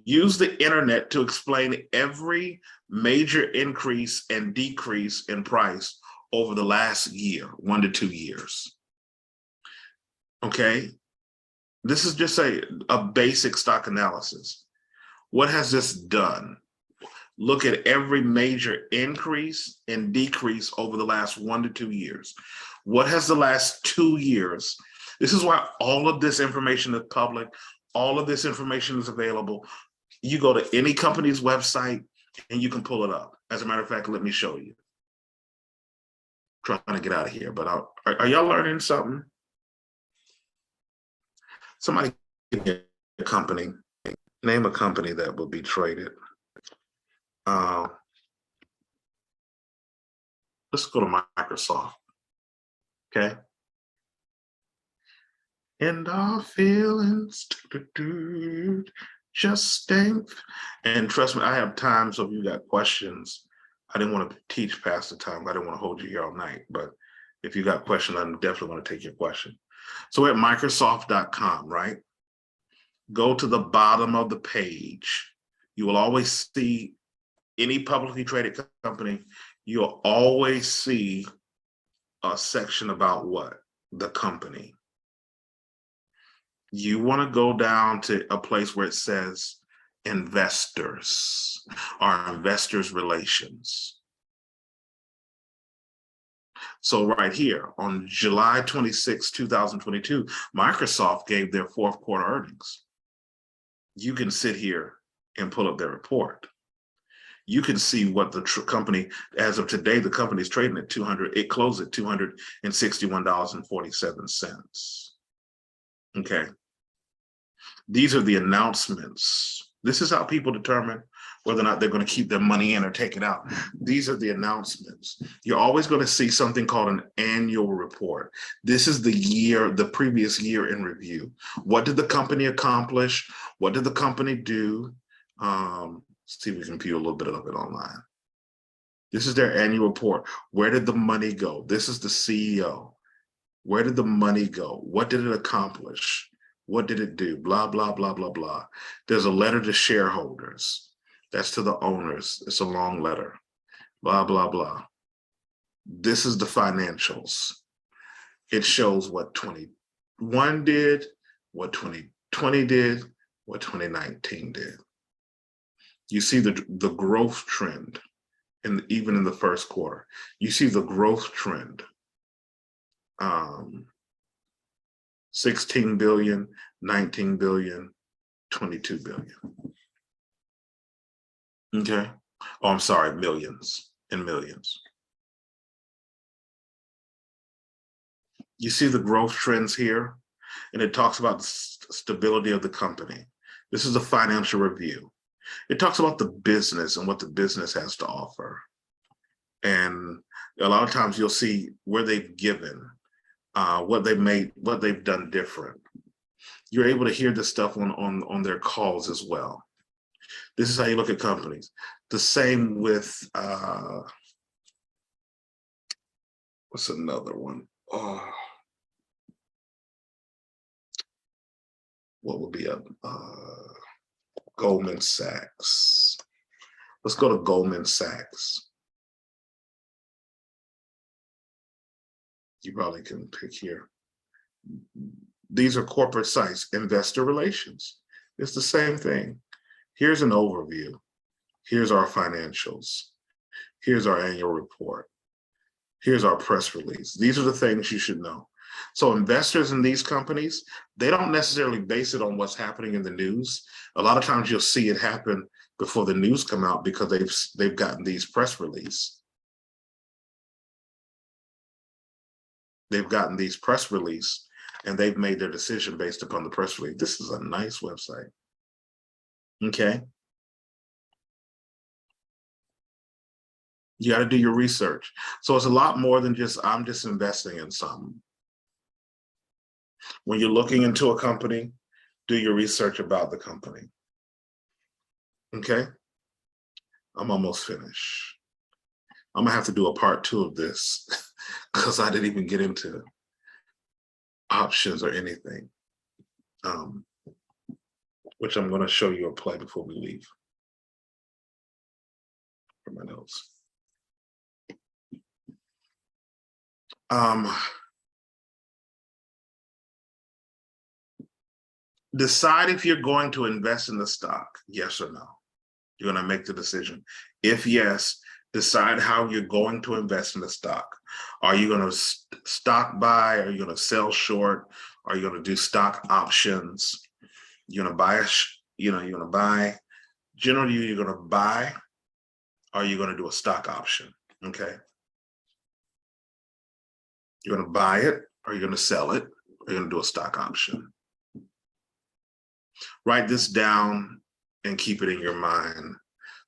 Use the internet to explain every major increase and decrease in price over the last year, 1 to 2 years. Okay, this is just a basic stock analysis. What has this done? Look at every major increase and decrease over the last 1 to 2 years. What has the last 2 years? This is why all of this information is public. All of this information is available. You go to any company's website and you can pull it up. As a matter of fact, let me show you. I'm trying to get out of here, but are y'all learning something? Somebody give me a company, name a company that will be traded. Let's go to Microsoft, okay? And our feelings, just stink. And trust me, I have time, so if you got questions, I didn't want to teach past the time. I didn't want to hold you here all night, but if you got questions, I'm definitely going to take your question. So we're at Microsoft.com, right? Go to the bottom of the page. You will always see any publicly traded company, you'll always see a section about what? The company. You want to go down to a place where it says investors or investors relations. So right here on July 26, 2022, Microsoft gave their fourth quarter earnings. You can sit here and pull up their report. You can see what the company, as of today, the company is trading at 200, it closed at $261.47. Okay. These are the announcements. This is how people determine whether or not they're going to keep their money in or take it out. These are the announcements. You're always going to see something called an annual report. This is the previous year in review. What did the company accomplish? What did the company do? See if we can view a little bit of it online. This is their annual report. Where did the money go? This is the CEO. Where did the money go? What did it accomplish? What did it do? Blah, blah, blah, blah, blah. There's a letter to shareholders. That's to the owners. It's a long letter. Blah, blah, blah. This is the financials. It shows what 21 did, what 2020 did, what 2019 did. You see the growth trend, and even in the first quarter, you see the growth trend. 16 billion, 19 billion, 22 billion. Okay. Oh, I'm sorry, millions and millions. You see the growth trends here, and it talks about the stability of the company. This is a financial review. It talks about the business and what the business has to offer. And a lot of times you'll see where they've given, what they've made, what they've done different. You're able to hear this stuff on their calls as well. This is how you look at companies. The same with, what's another one? Oh, what would be a Goldman Sachs. Let's go to Goldman Sachs. You probably can pick here. These are corporate sites, investor relations. It's the same thing. Here's an overview. Here's our financials. Here's our annual report. Here's our press release. These are the things you should know. So investors in these companies, they don't necessarily base it on what's happening in the news. A lot of times you'll see it happen before the news come out because they've gotten these press release. They've gotten these press release and they've made their decision based upon the press release. This is a nice website. Okay. You got to do your research. So it's a lot more than just, I'm just investing in something. When you're looking into a company, do your research about the company. Okay. I'm almost finished. I'm gonna have to do a part 2 of this because I didn't even get into options or anything, which I'm gonna show you a play before we leave from my notes. Decide if you're going to invest in the stock, yes or no. You're going to make the decision. If yes, decide how you're going to invest in the stock. Are you going to stock buy? Are you going to sell short? Are you going to do stock options? You're going to buy, you're going to buy. Generally, you're going to buy. Or are you going to do a stock option? Okay. You're going to buy it, or you're going to sell it, or you're going to do a stock option. Write this down and keep it in your mind.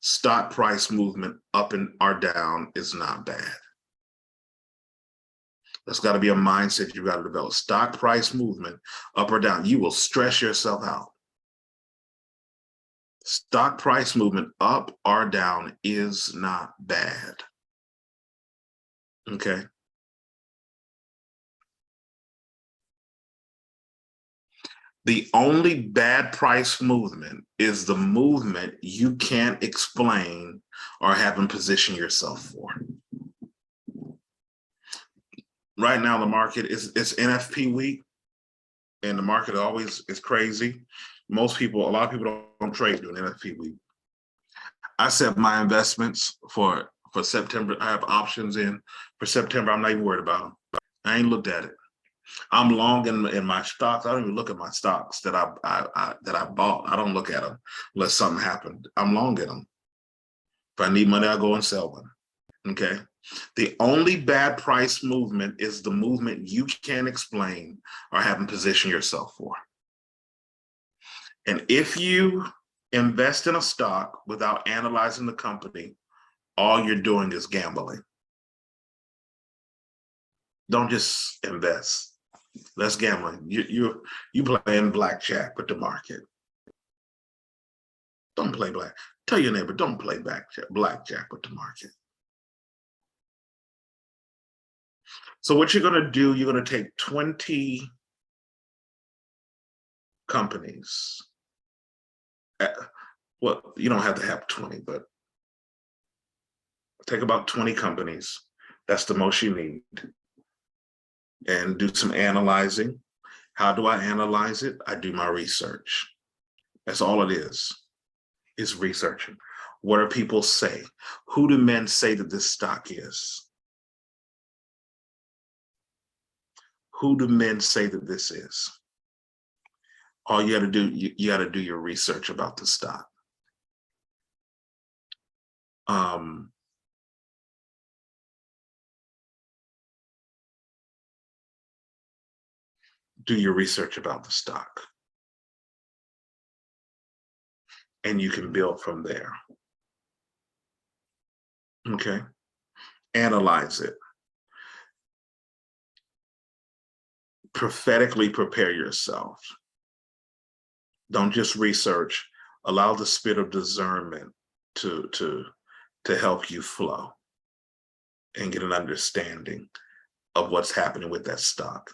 Stock price movement up and or down is not bad. That's got to be a mindset you've got to develop. Stock price movement up or down, you will stress yourself out. Stock price movement up or down is not bad. Okay. The only bad price movement is the movement you can't explain or haven't positioned yourself for. Right now, the market it's NFP week, and the market always is crazy. Most people, a lot of people don't trade during NFP week. I set my investments for September. I have options in for September. I'm not even worried about them. I ain't looked at it. I'm long in my stocks. I don't even look at my stocks that I bought. I don't look at them unless something happened. I'm long in them. If I need money, I go and sell them. Okay. The only bad price movement is the movement you can't explain or haven't positioned yourself for. And if you invest in a stock without analyzing the company, all you're doing is gambling. Don't just invest. That's gambling. You playing blackjack with the market. Don't play black. Tell your neighbor, don't play blackjack with the market. So what you're going to do, you're going to take 20 companies. Well, you don't have to have 20, but take about 20 companies. That's the most you need. And do some analyzing. How do I analyze it? I do my research. That's all it is researching. What do people say? Who do men say that this stock is? Who do men say that this is? All you got to do, you got to do your research about the stock. Do your research about the stock. And you can build from there. Okay. Analyze it. Prophetically prepare yourself. Don't just research. Allow the spirit of discernment to help you flow and get an understanding of what's happening with that stock.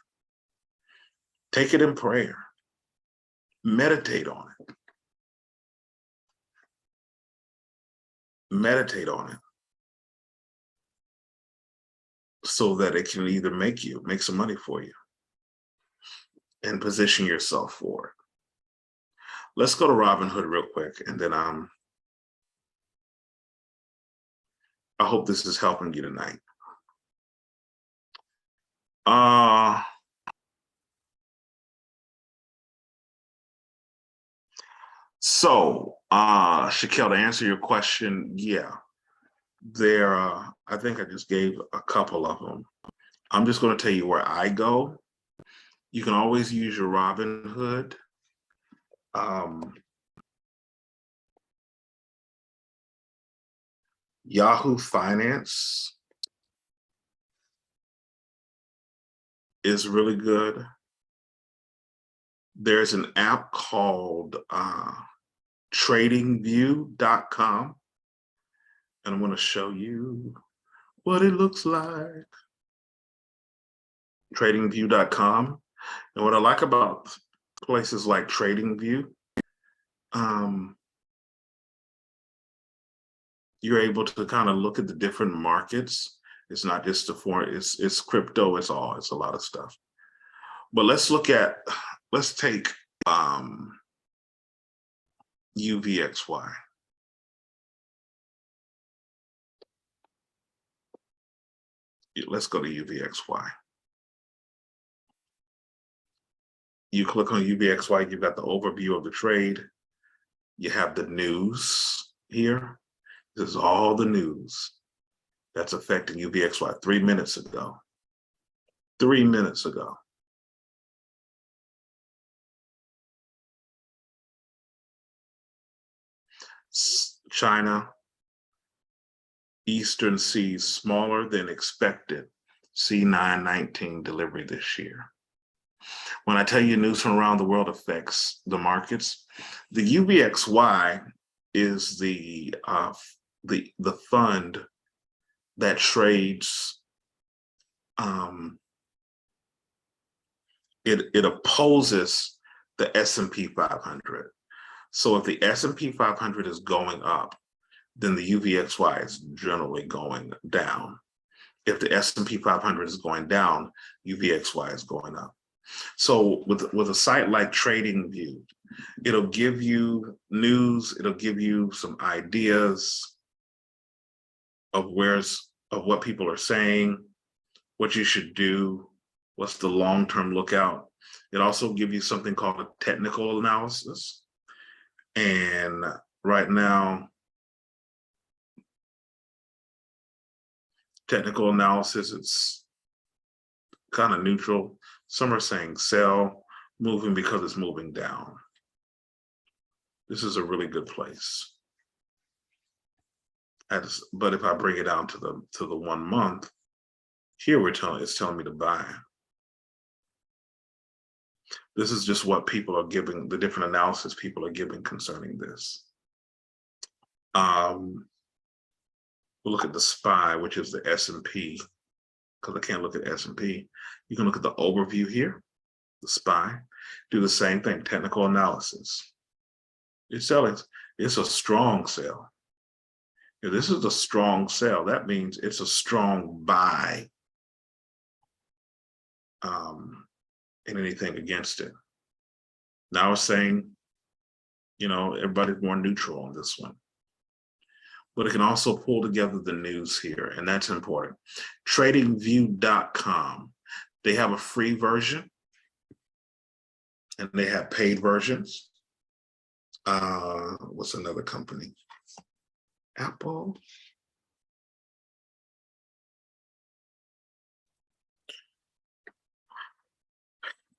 Take it in prayer. Meditate on it. Meditate on it so that it can either make some money for you and position yourself for it. let's go to Robinhood real quick, and then I hope this is helping you tonight. Shaquille, to answer your question, yeah, there. I think I just gave a couple of them. I'm just going to tell you where I go. You can always use your Robinhood. Yahoo Finance is really good. There's an app called tradingview.com, and I'm going to show you what it looks like. Tradingview.com. And what I like about places like TradingView, you're able to kind of look at the different markets. It's not just the foreign, it's crypto, it's a lot of stuff. But let's take UVXY. Let's go to UVXY. You click on UVXY, you've got the overview of the trade. You have the news here. This is all the news that's affecting UVXY 3 minutes ago. 3 minutes ago. China, Eastern sees smaller than expected C919 delivery this year. When I tell you news from around the world affects the markets, the UVXY is the fund that trades. It opposes the S&P 500. So if the S&P 500 is going up, then the UVXY is generally going down. If the S&P 500 is going down, UVXY is going up. So with a site like TradingView, it'll give you news, it'll give you some ideas of what people are saying, what you should do, what's the long-term lookout. It also gives you something called a technical analysis. And right now, technical analysis, it's kind of neutral. Some are saying sell, moving because it's moving down. This is a really good place. But if I bring it down to the 1 month, here it's telling me to buy. This is just what people are giving, the different analysis people are giving concerning this. We'll look at the SPY, which is the S&P, because I can't look at S&P. You can look at the overview here, the SPY, do the same thing, technical analysis. It's selling, it's a strong sell. If this is a strong sell, that means it's a strong buy in anything against it. Now it's saying, everybody's more neutral on this one. But it can also pull together the news here, and that's important. TradingView.com, they have a free version, and they have paid versions. What's another company? Apple.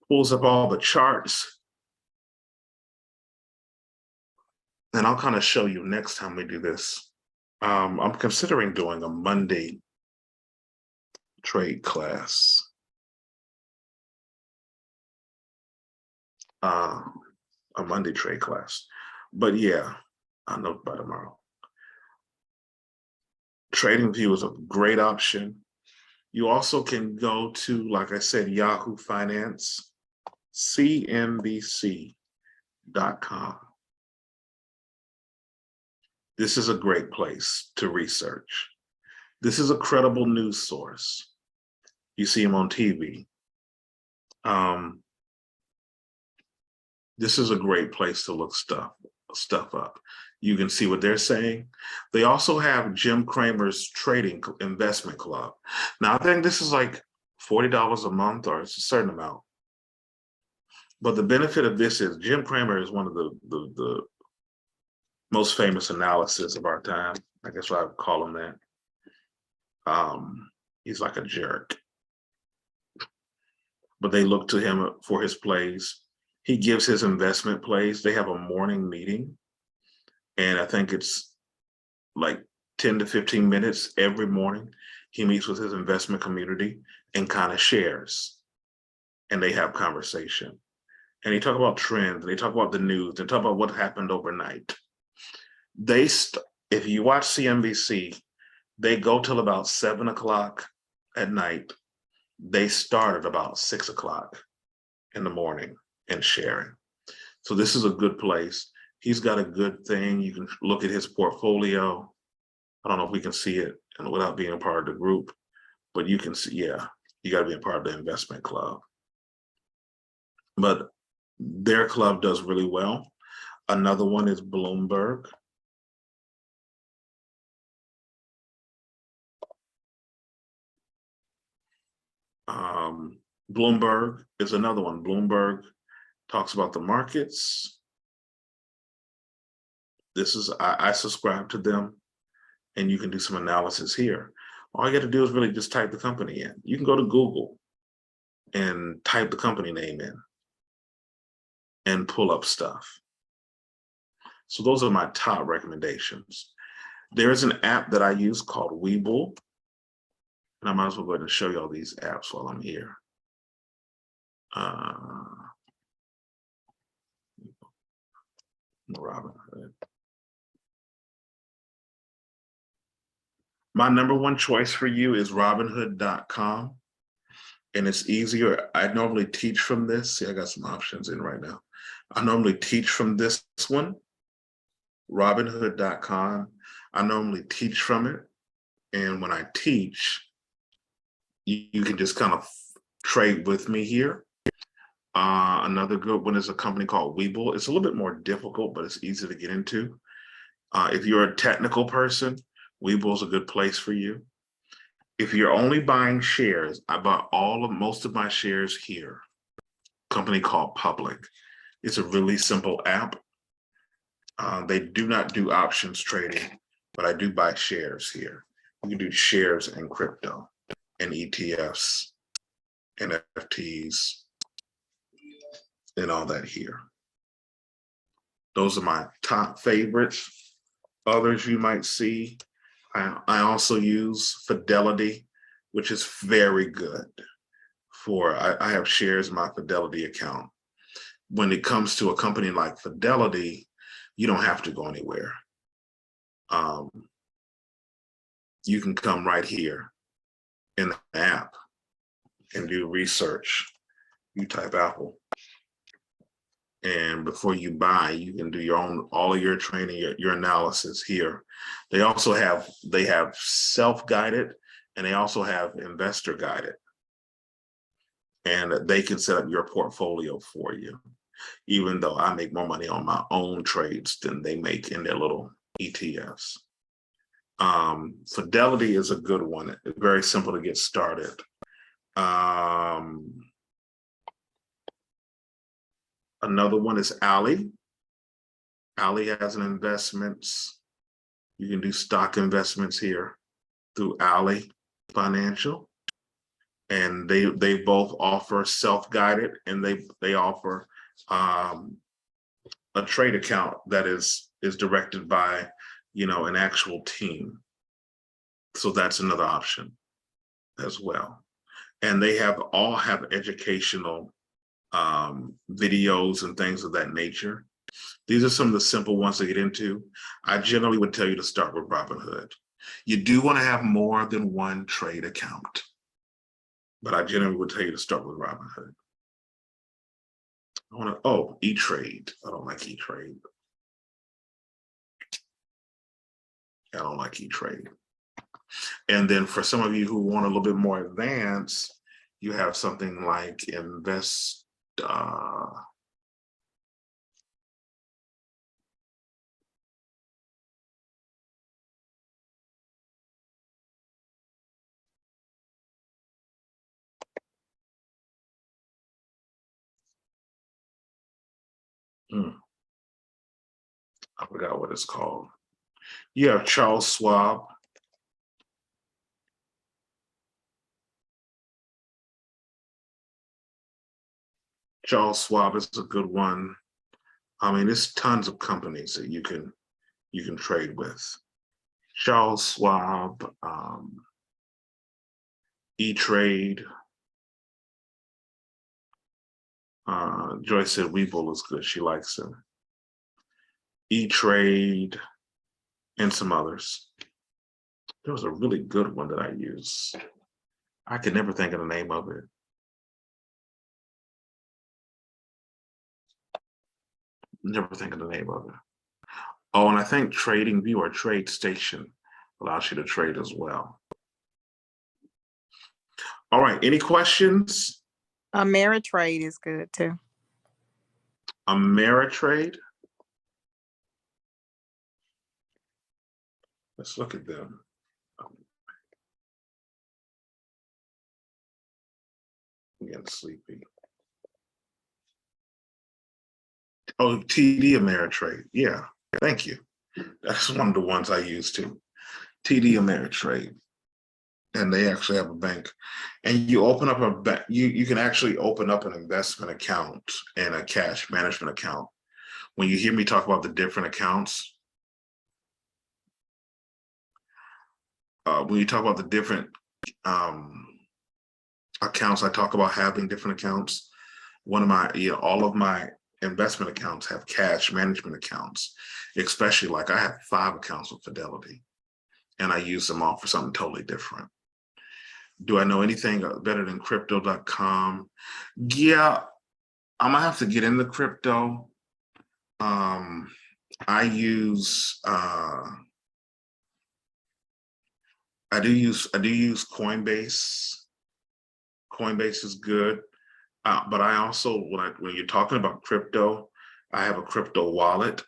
Pulls up all the charts. And I'll kind of show you next time we do this. I'm considering doing a Monday trade class. A Monday trade class. But yeah, I'll know by tomorrow. TradingView is a great option. You also can go to, like I said, Yahoo Finance, CNBC.com. This is a great place to research. This is a credible news source. You see them on TV. This is a great place to look stuff up. You can see what they're saying. They also have Jim Cramer's Trading Investment Club. Now, I think this is like $40 a month, or it's a certain amount. But the benefit of this is Jim Cramer is one of the most famous analysts of our time. I guess I would call him that. He's like a jerk. But they look to him for his plays. He gives his investment plays. They have a morning meeting. And I think it's like 10 to 15 minutes every morning. He meets with his investment community and kind of shares. And they have conversation. And they talk about trends. They talk about the news. They talk about what happened overnight. If you watch CNBC, they go till about 7 o'clock at night. They start at about 6 o'clock in the morning and sharing. So this is a good place. He's got a good thing. You can look at his portfolio. I don't know if we can see it and without being a part of the group, but you can see, yeah, you got to be a part of the investment club. But their club does really well. Another one is Bloomberg. Bloomberg is another one. Bloomberg talks about the markets. This is, I subscribe to them, and you can do some analysis here. All you got to do is really just type the company in. You can go to Google and type the company name in and pull up stuff. So those are my top recommendations. There is an app that I use called Webull, and I might as well go ahead and show you all these apps while I'm here. Robinhood. My number one choice for you is Robinhood.com, and it's easier. I normally teach from this. See, I got some options in right now. I normally teach from this one, Robinhood.com. I normally teach from it, and when I teach, you can just kind of trade with me here. Another good one is a company called Webull. It's a little bit more difficult, but it's easy to get into. If you're a technical person, Webull is a good place for you. If you're only buying shares, I bought most of my shares here. A company called Public. It's a really simple app. They do not do options trading, but I do buy shares here. You can do shares and crypto and ETFs and NFTs and all that here. Those are my top favorites. Others you might see. I also use Fidelity, which is very good for, I have shares in my Fidelity account. When it comes to a company like Fidelity, you don't have to go anywhere. You can come right here in the app and do research. You type Apple, and before you buy, you can do all of your training, your analysis here. They also have self-guided, and they also have investor guided, and they can set up your portfolio for you. Even though I make more money on my own trades than they make in their little ETFs. Fidelity is a good one. It's very simple to get started. Another one is Ally. Ally has an investments. You can do stock investments here through Ally Financial. And they both offer self-guided, and they offer a trade account that is directed by, an actual team. So that's another option as well. And they all have educational videos and things of that nature. These are some of the simple ones to get into. I generally would tell you to start with Robinhood. You do want to have more than one trade account, but I generally would tell you to start with Robinhood. E-Trade. I don't like E-Trade. I don't like E-Trade. And then for some of you who want a little bit more advanced, you have something like I forgot what it's called. You have Charles Schwab. Charles Schwab is a good one. I mean, there's tons of companies that you can trade with. Charles Schwab, E-Trade. Joyce said Webull is good. She likes him. E-Trade and some others. There was a really good one that I use. I could never think of the name of it. Never think of the name of it. Oh, and I think TradingView or TradeStation allows you to trade as well. All right, any questions? Ameritrade is good too. Ameritrade. Let's look at them. I'm getting sleepy. Oh, TD Ameritrade. Yeah, thank you. That's one of the ones I use too. TD Ameritrade. And they actually have a bank. And you open up a bank, you can actually open up an investment account and a cash management account. When you hear me talk about the different accounts, when you talk about the different accounts, I talk about having different accounts. One of my, all of my investment accounts have cash management accounts, especially like I have 5 accounts with Fidelity and I use them all for something totally different. Do I know anything better than crypto.com? Yeah, I'm gonna have to get into crypto. I do use Coinbase. Coinbase is good, but I also, when you're talking about crypto, I have a crypto wallet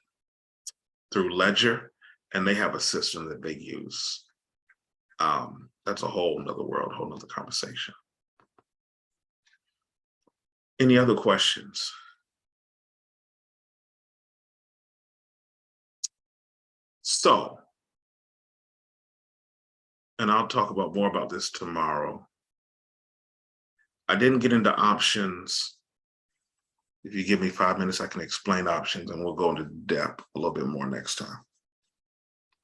through Ledger, and they have a system that they use. That's a whole nother world, whole nother conversation. Any other questions? So, and I'll talk about more about this tomorrow. I didn't get into options. If you give me 5 minutes, I can explain options and we'll go into depth a little bit more next time.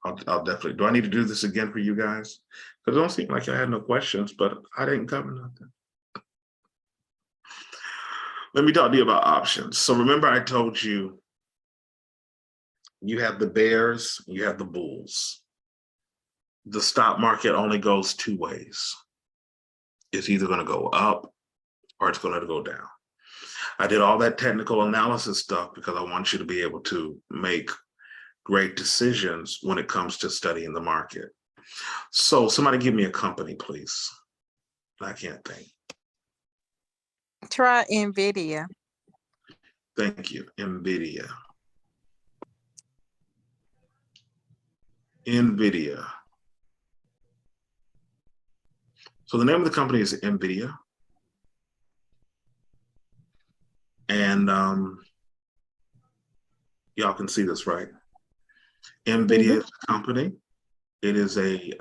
I'll definitely, do I need to do this again for you guys? Because it don't seem like I had no questions, but I didn't cover nothing. Let me talk to you about options. So remember I told you, you have the bears, you have the bulls. The stock market only goes 2 ways. It's either going to go up or it's going to go down. I did all that technical analysis stuff because I want you to be able to make great decisions when it comes to studying the market. So somebody give me a company, please. I can't think. Try NVIDIA. Thank you, NVIDIA. NVIDIA. So the name of the company is NVIDIA. And y'all can see this, right? NVIDIA is a company. It is a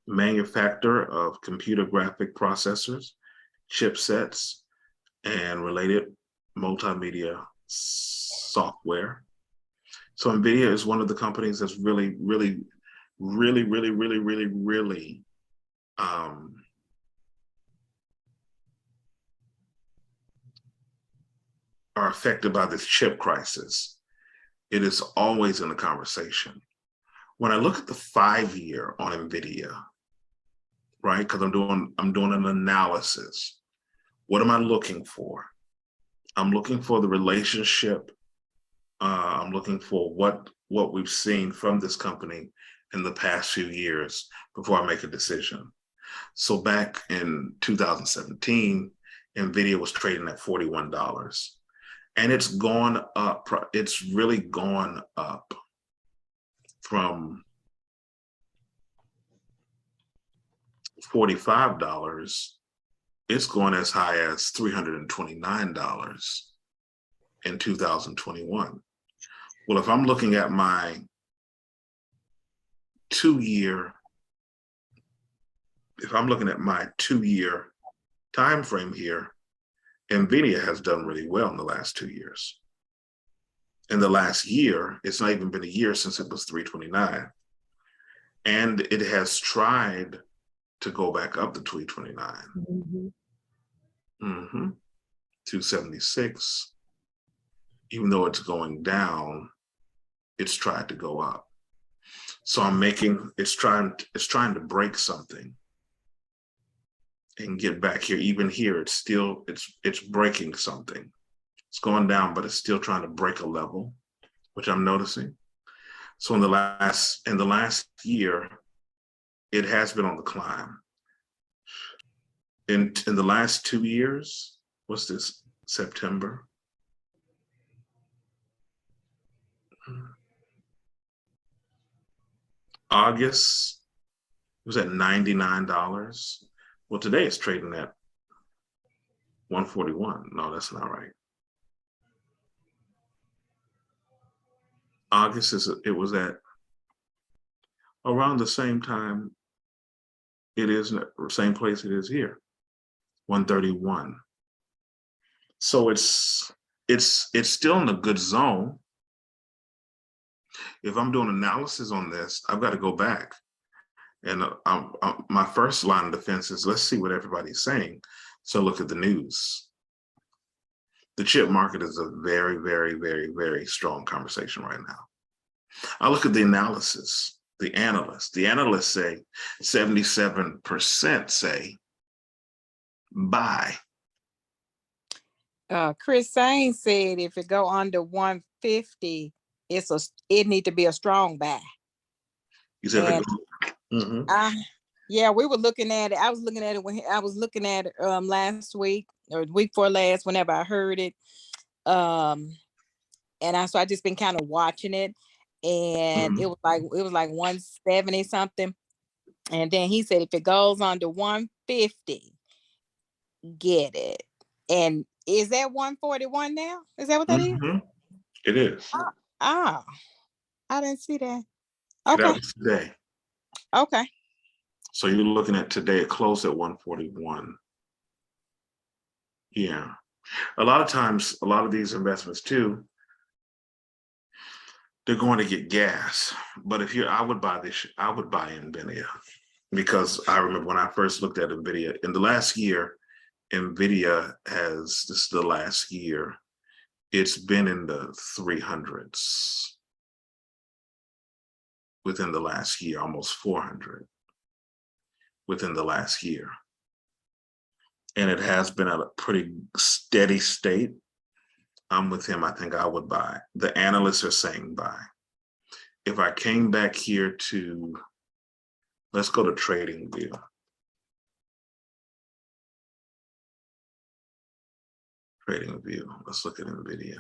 manufacturer of computer graphic processors, chipsets, and related multimedia software. So NVIDIA is one of the companies that's really are affected by this chip crisis. It is always in the conversation. When I look at the 5-year on NVIDIA, right? Because I'm doing an analysis. What am I looking for? I'm looking for the relationship. I'm looking for what we've seen from this company in the past few years before I make a decision. So back in 2017, NVIDIA was trading at $41. And it's gone up, it's really gone up from $45. It's going as high as $329. in 2021. Well, if I'm looking at my 2-year, if I'm looking at my 2-year time frame here, NVIDIA has done really well in the last 2 years. In the last year, it's not even been a year since it was 329. And it has tried to go back up to 329. Mhm. 276. Even though it's going down, it's tried to go up. So it's trying to break something and get back here. Even here, it's breaking something. It's going down, but it's still trying to break a level, which I'm noticing. So in the last year, it has been on the climb. In the last 2 years, what's this, September? August, it was at $99. Well, today it's trading at 141. No, that's not right. August it was at around the same time it is in the same place it is here, 131. So it's still in a good zone. If I'm doing analysis on this, I've got to go back. And my first line of defense is, let's see what everybody's saying. So look at the news. The chip market is a very, very, very, very strong conversation right now. I look at the analysis, the analysts. The analysts say 77% say buy. Chris Sain said if it go under 150, it need to be a strong buy. You said And yeah, we were looking at it. I was looking at it when I was looking at it last week or the week before last, whenever I heard it. And so I just been kind of watching it, and it was like 170 something. And then he said if it goes under 150, get it. And is that 141 now? Is that what that is? It is. I didn't see that. That Okay. was today. Okay. So you're looking at today, it closed at 141. Yeah. A lot of times, a lot of these investments too, they're going to get gas. But I would buy NVIDIA, because I remember when I first looked at NVIDIA in the last year, this is the last year, it's been in the 300s within the last year, almost 400 within the last year. And it has been at a pretty steady state. I'm with him. I think I would buy. The analysts are saying buy. If I came back here to, let's go to TradingView. TradingView, let's look at NVIDIA.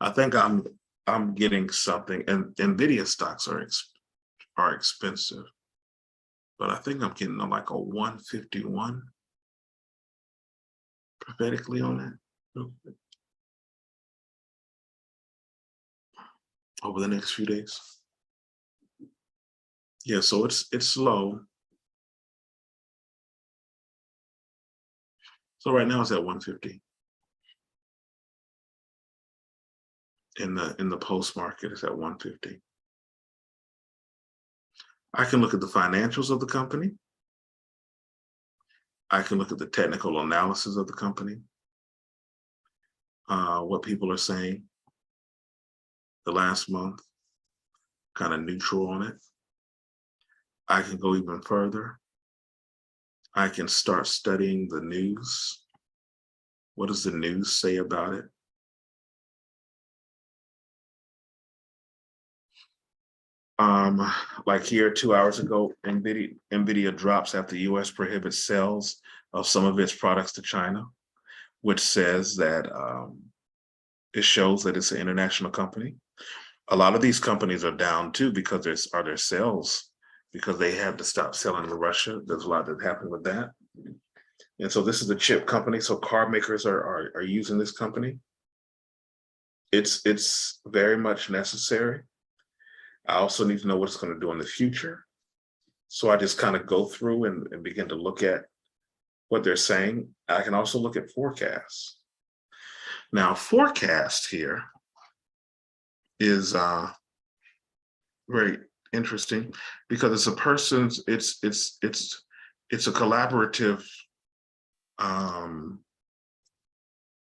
I think I'm getting something, and NVIDIA stocks are expensive, but I think I'm getting like a 151 prophetically on that over the next few days. Yeah, so it's slow. So right now it's at 150. In the post market, it's at 150. I can look at the financials of the company. I can look at the technical analysis of the company, what people are saying the last month, kind of neutral on it. I can go even further. I can start studying the news. What does the news say about it? Like here 2 hours ago, NVIDIA drops after US prohibits sales of some of its products to China, which says that it shows that it's an international company. A lot of these companies are down too because their sales because they had to stop selling to Russia. There's a lot that happened with that. And so this is a chip company. So car makers are using this company. It's very much necessary. I also need to know what it's going to do in the future. So I just kind of go through and begin to look at what they're saying. I can also look at forecasts. Now, forecast here is very interesting because it's a person's, it's a collaborative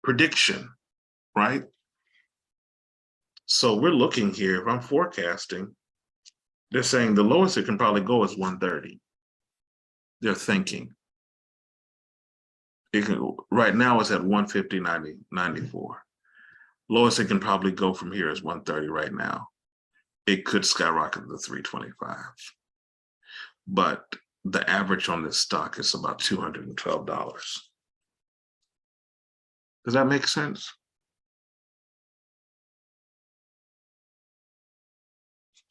prediction, right? So we're looking here, if I'm forecasting, they're saying the lowest it can probably go is 130. They're thinking. It can, right now it's at 150, 90, 94. Lowest it can probably go from here is 130 right now. It could skyrocket to 325. But the average on this stock is about $212. Does that make sense?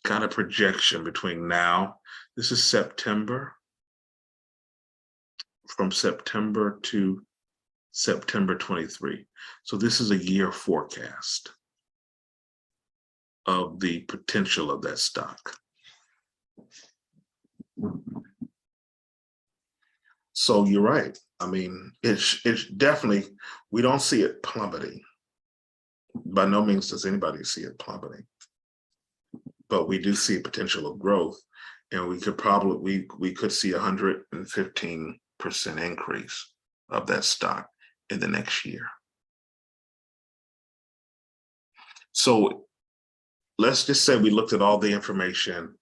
Kind of projection between now, this is September, from September to September 23. So this is a year forecast of the potential of that stock. So you're right. I mean, it's definitely, we don't see it plummeting. By no means does anybody see it plummeting. But we do see potential of growth, and we could probably, we could see 115% increase of that stock in the next year. So let's just say we looked at all the information.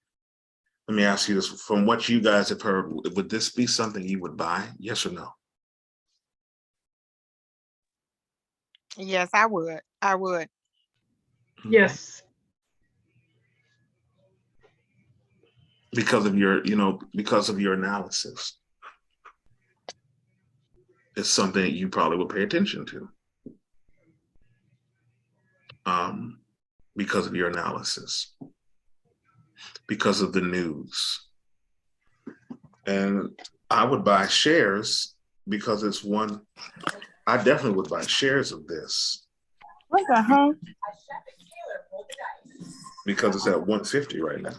Let me ask you this, from what you guys have heard, would this be something you would buy? Yes or no? Yes, I would. I would. Yes. Because of your, because of your analysis. It's something that you probably would pay attention to. Because of your analysis. Because of the news. And I would buy shares because it's one, I definitely would buy shares of this. What the hell? Because it's at 150 right now.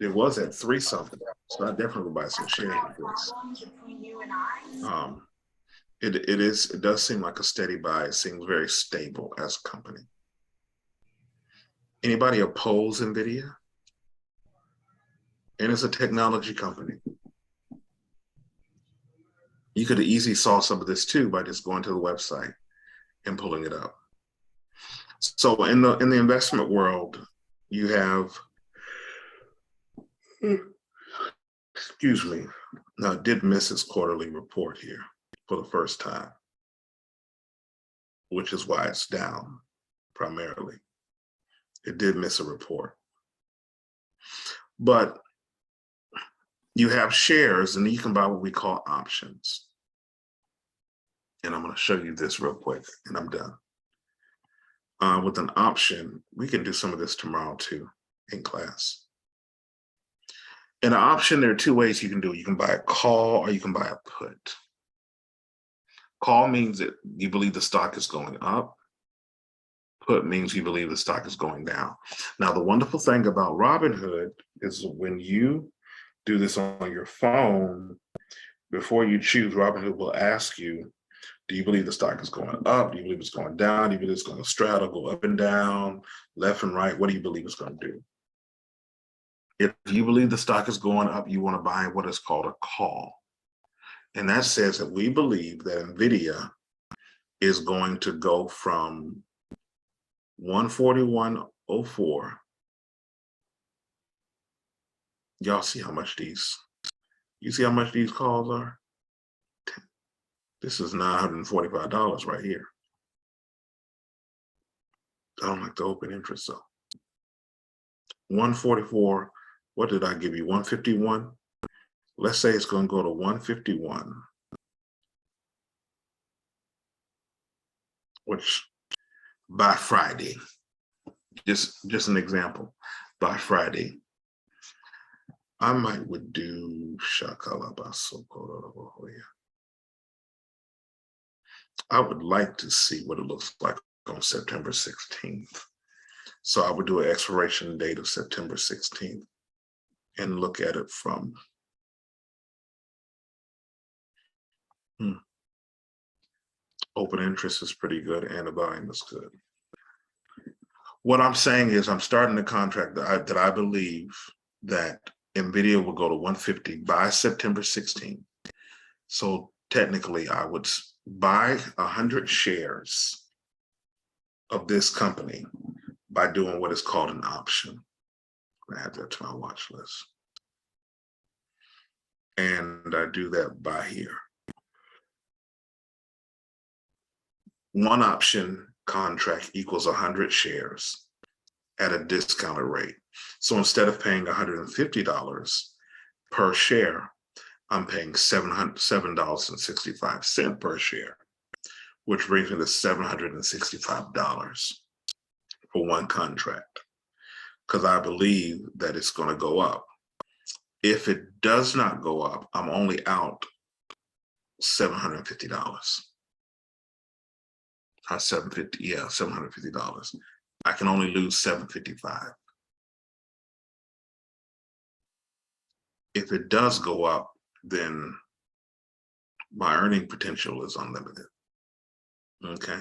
It was at 3 something. So I definitely would buy some shares of this. It does seem like a steady buy. It seems very stable as a company. Anybody oppose NVIDIA? And it's a technology company. You could have easily saw some of this too by just going to the website and pulling it up. So in the investment world, you have, excuse me, now I did miss its quarterly report here for the first time, which is why it's down primarily. It did miss a report. But you have shares, and you can buy what we call options. And I'm going to show you this real quick, and I'm done. With an option, we can do some of this tomorrow too in class. In an option, there are 2 ways you can do it. You can buy a call or you can buy a put. Call means that you believe the stock is going up. Put means you believe the stock is going down. Now, the wonderful thing about Robinhood is when you do this on your phone, before you choose, Robinhood will ask you, do you believe the stock is going up? Do you believe it's going down? Do you believe it's going to straddle, go up and down, left and right? What do you believe it's going to do? If you believe the stock is going up, you want to buy what is called a call. And that says that we believe that NVIDIA is going to go from 141.04. Y'all see how much these, you see how much these calls are? This is $945 right here. I don't like the open interest though. 144, what did I give you, 151? Let's say it's going to go to 151, which by Friday, just an example, by Friday, I might would do Shakalabasoko. I would like to see what it looks like on September 16th. So I would do an expiration date of September 16th and look at it from open interest is pretty good and the volume is good. What I'm saying is I'm starting a contract that I believe that NVIDIA will go to 150 by September 16th. So technically I would buy 100 shares of this company by doing what is called an option. I add that to my watch list. And I do that by here. One option contract equals 100 shares at a discounted rate. So instead of paying $150 per share, I'm paying $7.65 per share, which brings me to $765 for one contract, because I believe that it's going to go up. If it does not go up, I'm only out $750. Not $750, yeah, $750. I can only lose $755. If it does go up, then my earning potential is unlimited. Okay.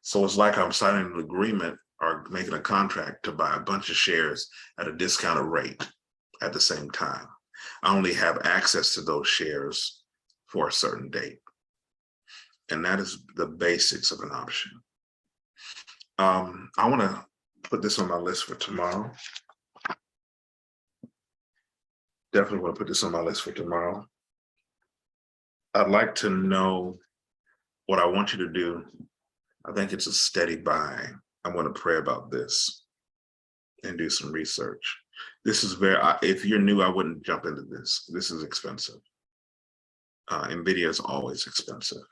So it's like I'm signing an agreement or making a contract to buy a bunch of shares at a discounted rate at the same time. I only have access to those shares for a certain date. And that is the basics of an option. I want to put this on my list for tomorrow. Definitely want to put this on my list for tomorrow. I'd like to know what I want you to do. I think it's a steady buy. I'm going to pray about this and do some research. This is very, if you're new, I wouldn't jump into this. This is expensive. NVIDIA is always expensive.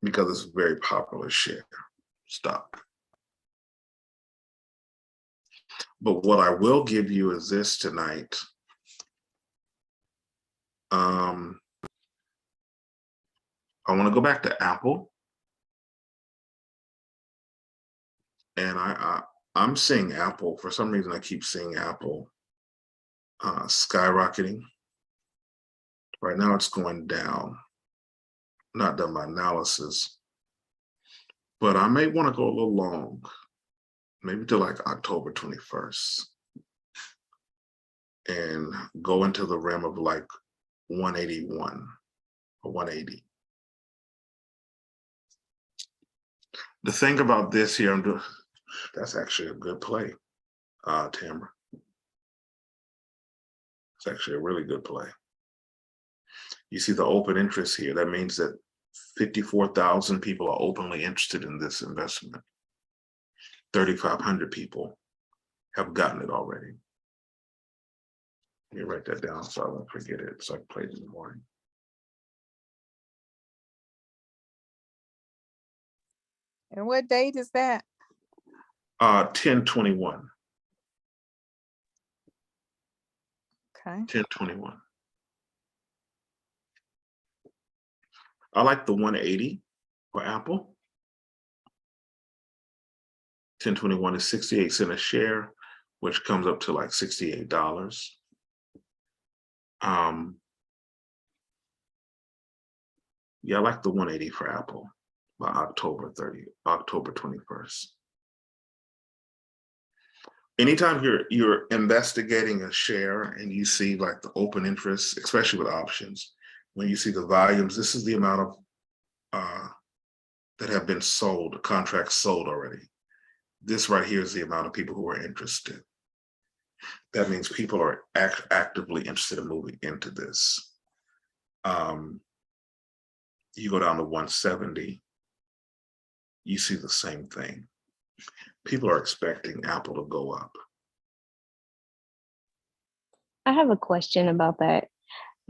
Because it's a very popular share stock. But what I will give you is this tonight. I want to go back to Apple. And I'm seeing Apple, for some reason I keep seeing Apple skyrocketing. Right now it's going down. Not done my analysis, but I may want to go a little long, maybe to like October 21st and go into the realm of like 181 or 180. The thing about this here, that's actually a good play, Tamara. It's actually a really good play. You see the open interest here. That means that 54,000 people are openly interested in this investment. 3,500 people have gotten it already. Let me write that down so I won't forget it, so I can play it in the morning. And what date is that? 10/21. Okay. 10/21. I like the 180 for Apple. 10/21 is 68 cents a share, which comes up to like $68. Yeah, I like the 180 for Apple by October 21st. Anytime you're investigating a share and you see like the open interest, especially with options, when you see the volumes, this is the amount of that have been sold, contracts sold already. This right here is the amount of people who are interested. That means people are actively interested in moving into this. You go down to 170, you see the same thing. People are expecting Apple to go up. I have a question about that.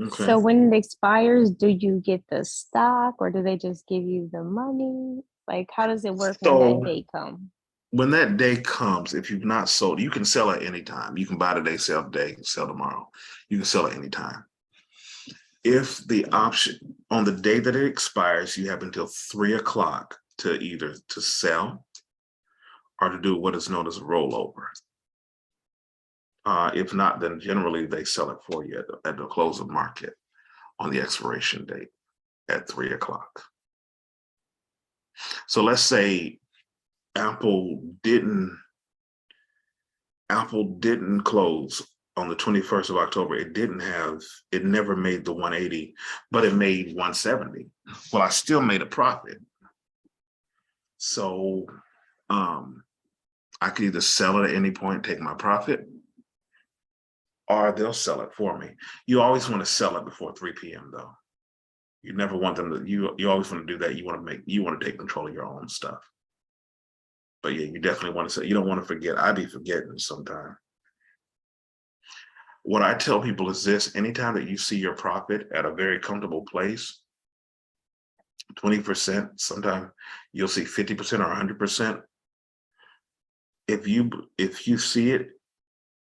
Okay. So when it expires, do you get the stock or do they just give you the money? Like, how does it work when So- that day comes? when that day comes, if you've not sold, you can sell at any time. You can buy today, sell today, sell tomorrow. You can sell at any time. If the option on the day that it expires, you have until 3 o'clock to either to sell or to do what is known as a rollover. If not, then generally they sell it for you at the close of market on the expiration date at 3 o'clock. So let's say Apple didn't close on the 21st of October. It never made the 180, but it made 170. Well, I still made a profit. So I could either sell it at any point, take my profit, or they'll sell it for me. You always want to sell it before 3 p.m. though. You never want them to, you always want to do that. You want to take control of your own stuff. But yeah, you definitely want to say, you don't want to forget. I be forgetting sometimes. What I tell people is this: anytime that you see your profit at a very comfortable place, 20%, sometimes you'll see 50% or 100%. If you see it,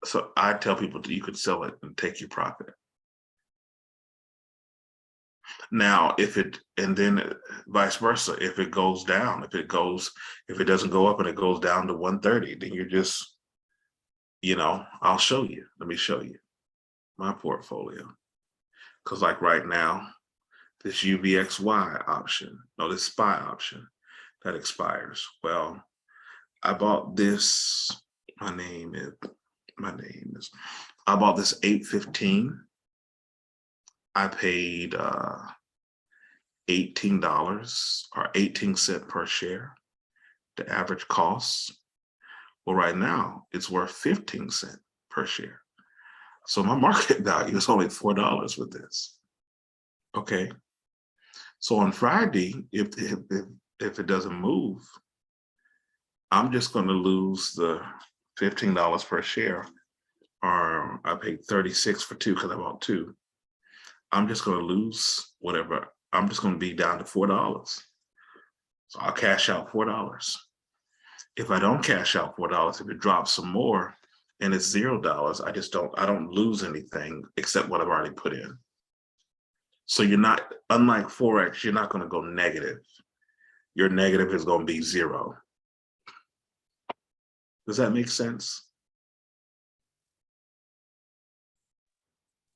so I tell people that you could sell it and take your profit. Now, and then vice versa, if it goes down, if it doesn't go up and it goes down to 130, then you're just, I'll show you. Let me show you my portfolio. Because like right now, this UVXY option, this SPY option that expires. Well, I bought this, I bought this 815. I paid $18 or 18 cents per share, the average cost. Well, right now it's worth 15 cents per share. So my market value is only $4 with this. Okay. So on Friday, if it doesn't move, I'm just going to lose the $15 per share, or I paid 36 for 2 because I bought 2. I'm just going to lose whatever. I'm just going to be down to $4. So I'll cash out $4. If I don't cash out $4, if it drops some more and it's $0, I don't lose anything except what I've already put in. So you're not, unlike Forex, you're not going to go negative. Your negative is going to be 0. Does that make sense?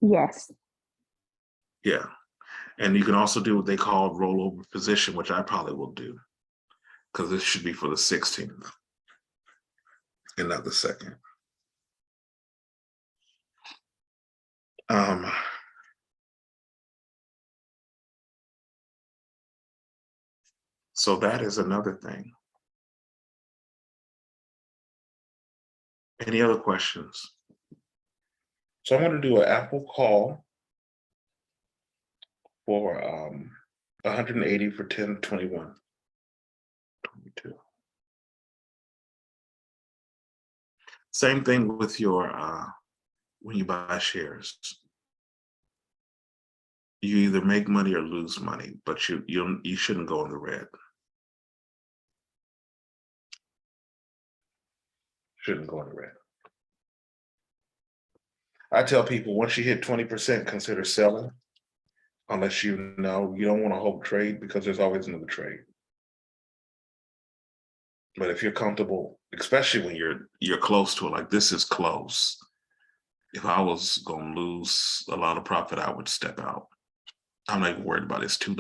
Yes. Yeah. And you can also do what they call rollover position, which I probably will do, because this should be for the 16th and not the 2nd. So that is another thing. Any other questions? So I'm going to do an Apple call for 180 for 1021. 22. Same thing with your when you buy shares. You either make money or lose money, but you shouldn't go in the red. Shouldn't go in the red. I tell people once you hit 20%, consider selling, unless you don't want to hold trade, because there's always another trade. But if you're comfortable, especially when you're close to it, like this is close. If I was going to lose a lot of profit, I would step out. I'm not even worried about it's $2.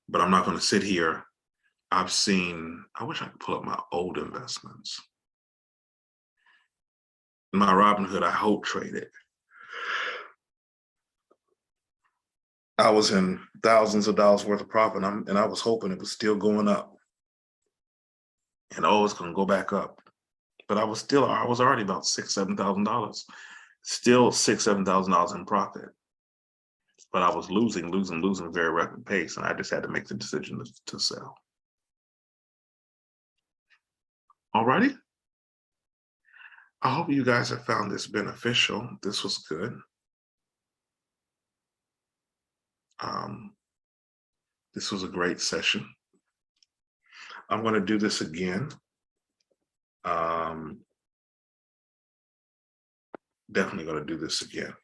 But I'm not going to sit here. I wish I could pull up my old investments. My Robinhood, I hope traded. I was in thousands of dollars worth of profit, and I was hoping it was still going up. And it's going to go back up. But I was already about $6,000, $7,000. Still $6,000, $7,000 in profit. But I was losing very rapid pace, and I just had to make the decision to sell. Alrighty. I hope you guys have found this beneficial. This was good. This was a great session. I'm going to do this again. Definitely going to do this again.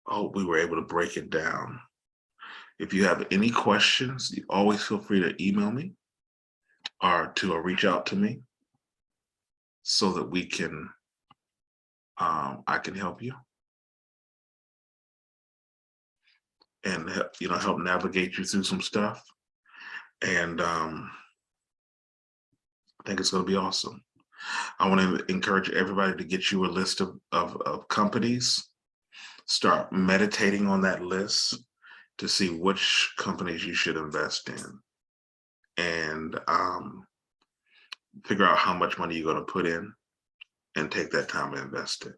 I hope we were able to break it down. If you have any questions, you always feel free to email me or to reach out to me so that we can, I can help you and help navigate you through some stuff. And I think it's going to be awesome. I want to encourage everybody to get you a list of companies. Start meditating on that list to see which companies you should invest in, and figure out how much money you're going to put in and take that time to invest it.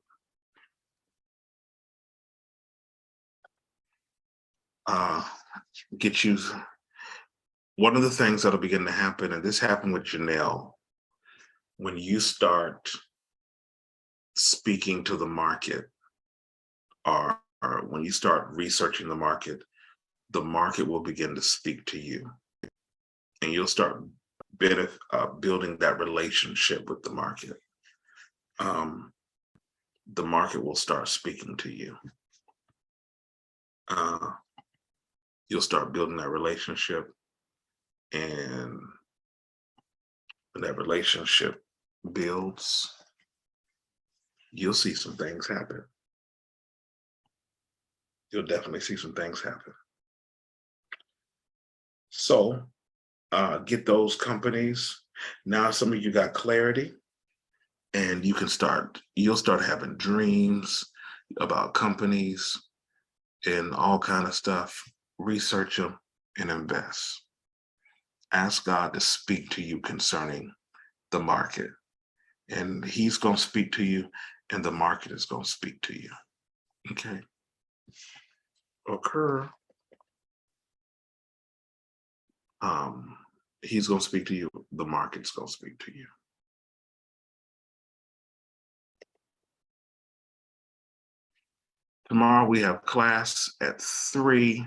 Get you one of the things that'll begin to happen, and this happened with Janelle, when you start speaking to the market, or when you start researching the market will begin to speak to you, and you'll start building that relationship with the market. The market will start speaking to you. You'll start building that relationship, and when that relationship builds, you'll see some things happen. You'll definitely see some things happen. So get those companies. Now some of you got clarity, and you'll start having dreams about companies and all kind of stuff. Research them and invest. Ask God to speak to you concerning the market, and he's going to speak to you, and the market is going to speak to you. Okay. Occur. He's going to speak to you. The market's going to speak to you. Tomorrow we have class at 3.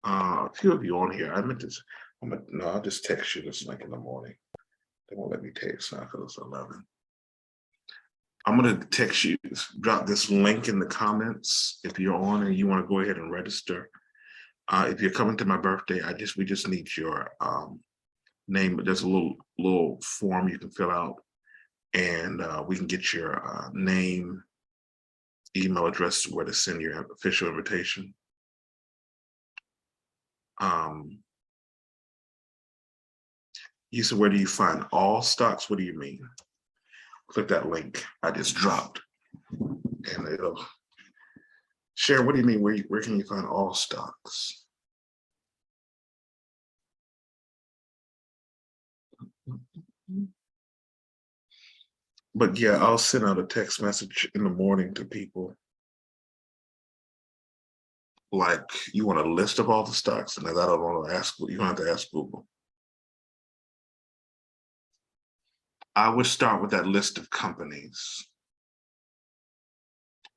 A few of you on here. I'll just text you this link in the morning. They won't let me text now because it's 11. I'm going to text you, drop this link in the comments if you're on and you want to go ahead and register. If you're coming to my birthday, we just need your name. There's a little form you can fill out, and we can get your name, email address, where to send your official invitation. You said, where do you find all stocks? What do you mean? Click that link I just dropped, and it'll share. What do you mean? Where can you find all stocks? But yeah, I'll send out a text message in the morning to people. Like, you want a list of all the stocks, and I don't want to ask. You don't have to ask Google. I would start with that list of companies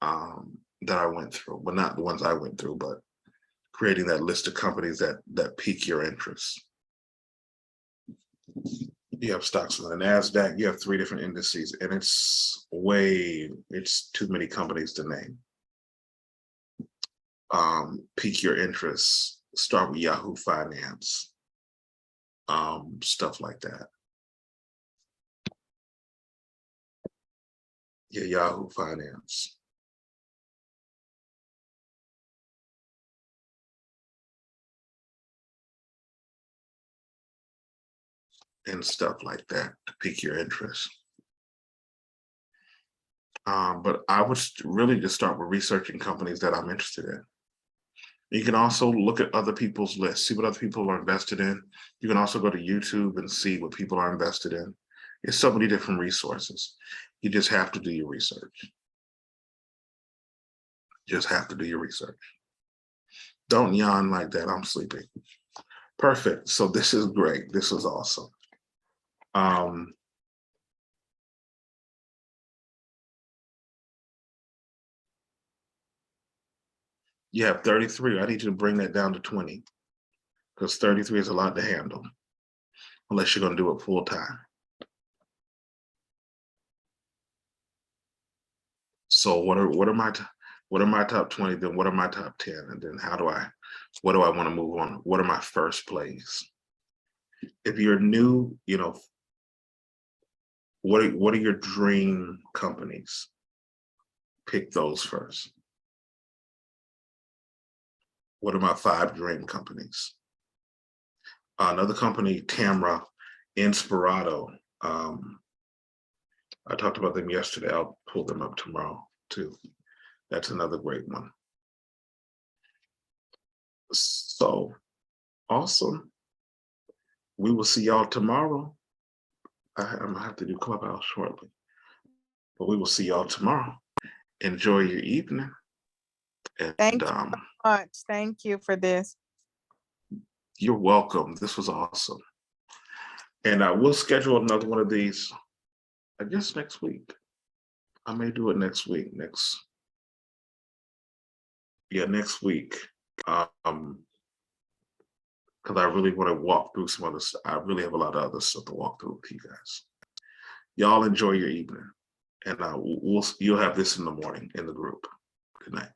that I went through, but not the ones I went through, but creating that list of companies that pique your interest. You have stocks on the NASDAQ, you have 3 different indices, and it's too many companies to name. Pique your interest, start with Yahoo Finance, stuff like that. Yeah, Yahoo Finance. And stuff like that to pique your interest. But I would really just start with researching companies that I'm interested in. You can also look at other people's lists, see what other people are invested in. You can also go to YouTube and see what people are invested in. There's so many different resources. You just have to do your research. Just have to do your research. Don't yawn like that, I'm sleeping. Perfect, so this is great, this is awesome. You have 33. I need you to bring that down to 20 because 33 is a lot to handle unless you're going to do it full time. So what are my top 20? Then what are my top 10? And then what do I want to move on? What are my first plays? If you're new, you know, what are your dream companies? Pick those first. What are my 5 dream companies? Another company, Tamra Inspirato. I talked about them yesterday. I'll pull them up tomorrow too. That's another great one. So awesome. We will see y'all tomorrow. I'm gonna have to do Clubhouse shortly, but we will see y'all tomorrow. Enjoy your evening. And Thank you so much. Thank you for this. you're welcome. This was awesome. And I will schedule another one of these, I guess next week. I may do it next week. Next week. Because I really want to walk through some other stuff. I really have a lot of other stuff to walk through with you guys. Y'all enjoy your evening. And you'll have this in the morning in the group. Good night.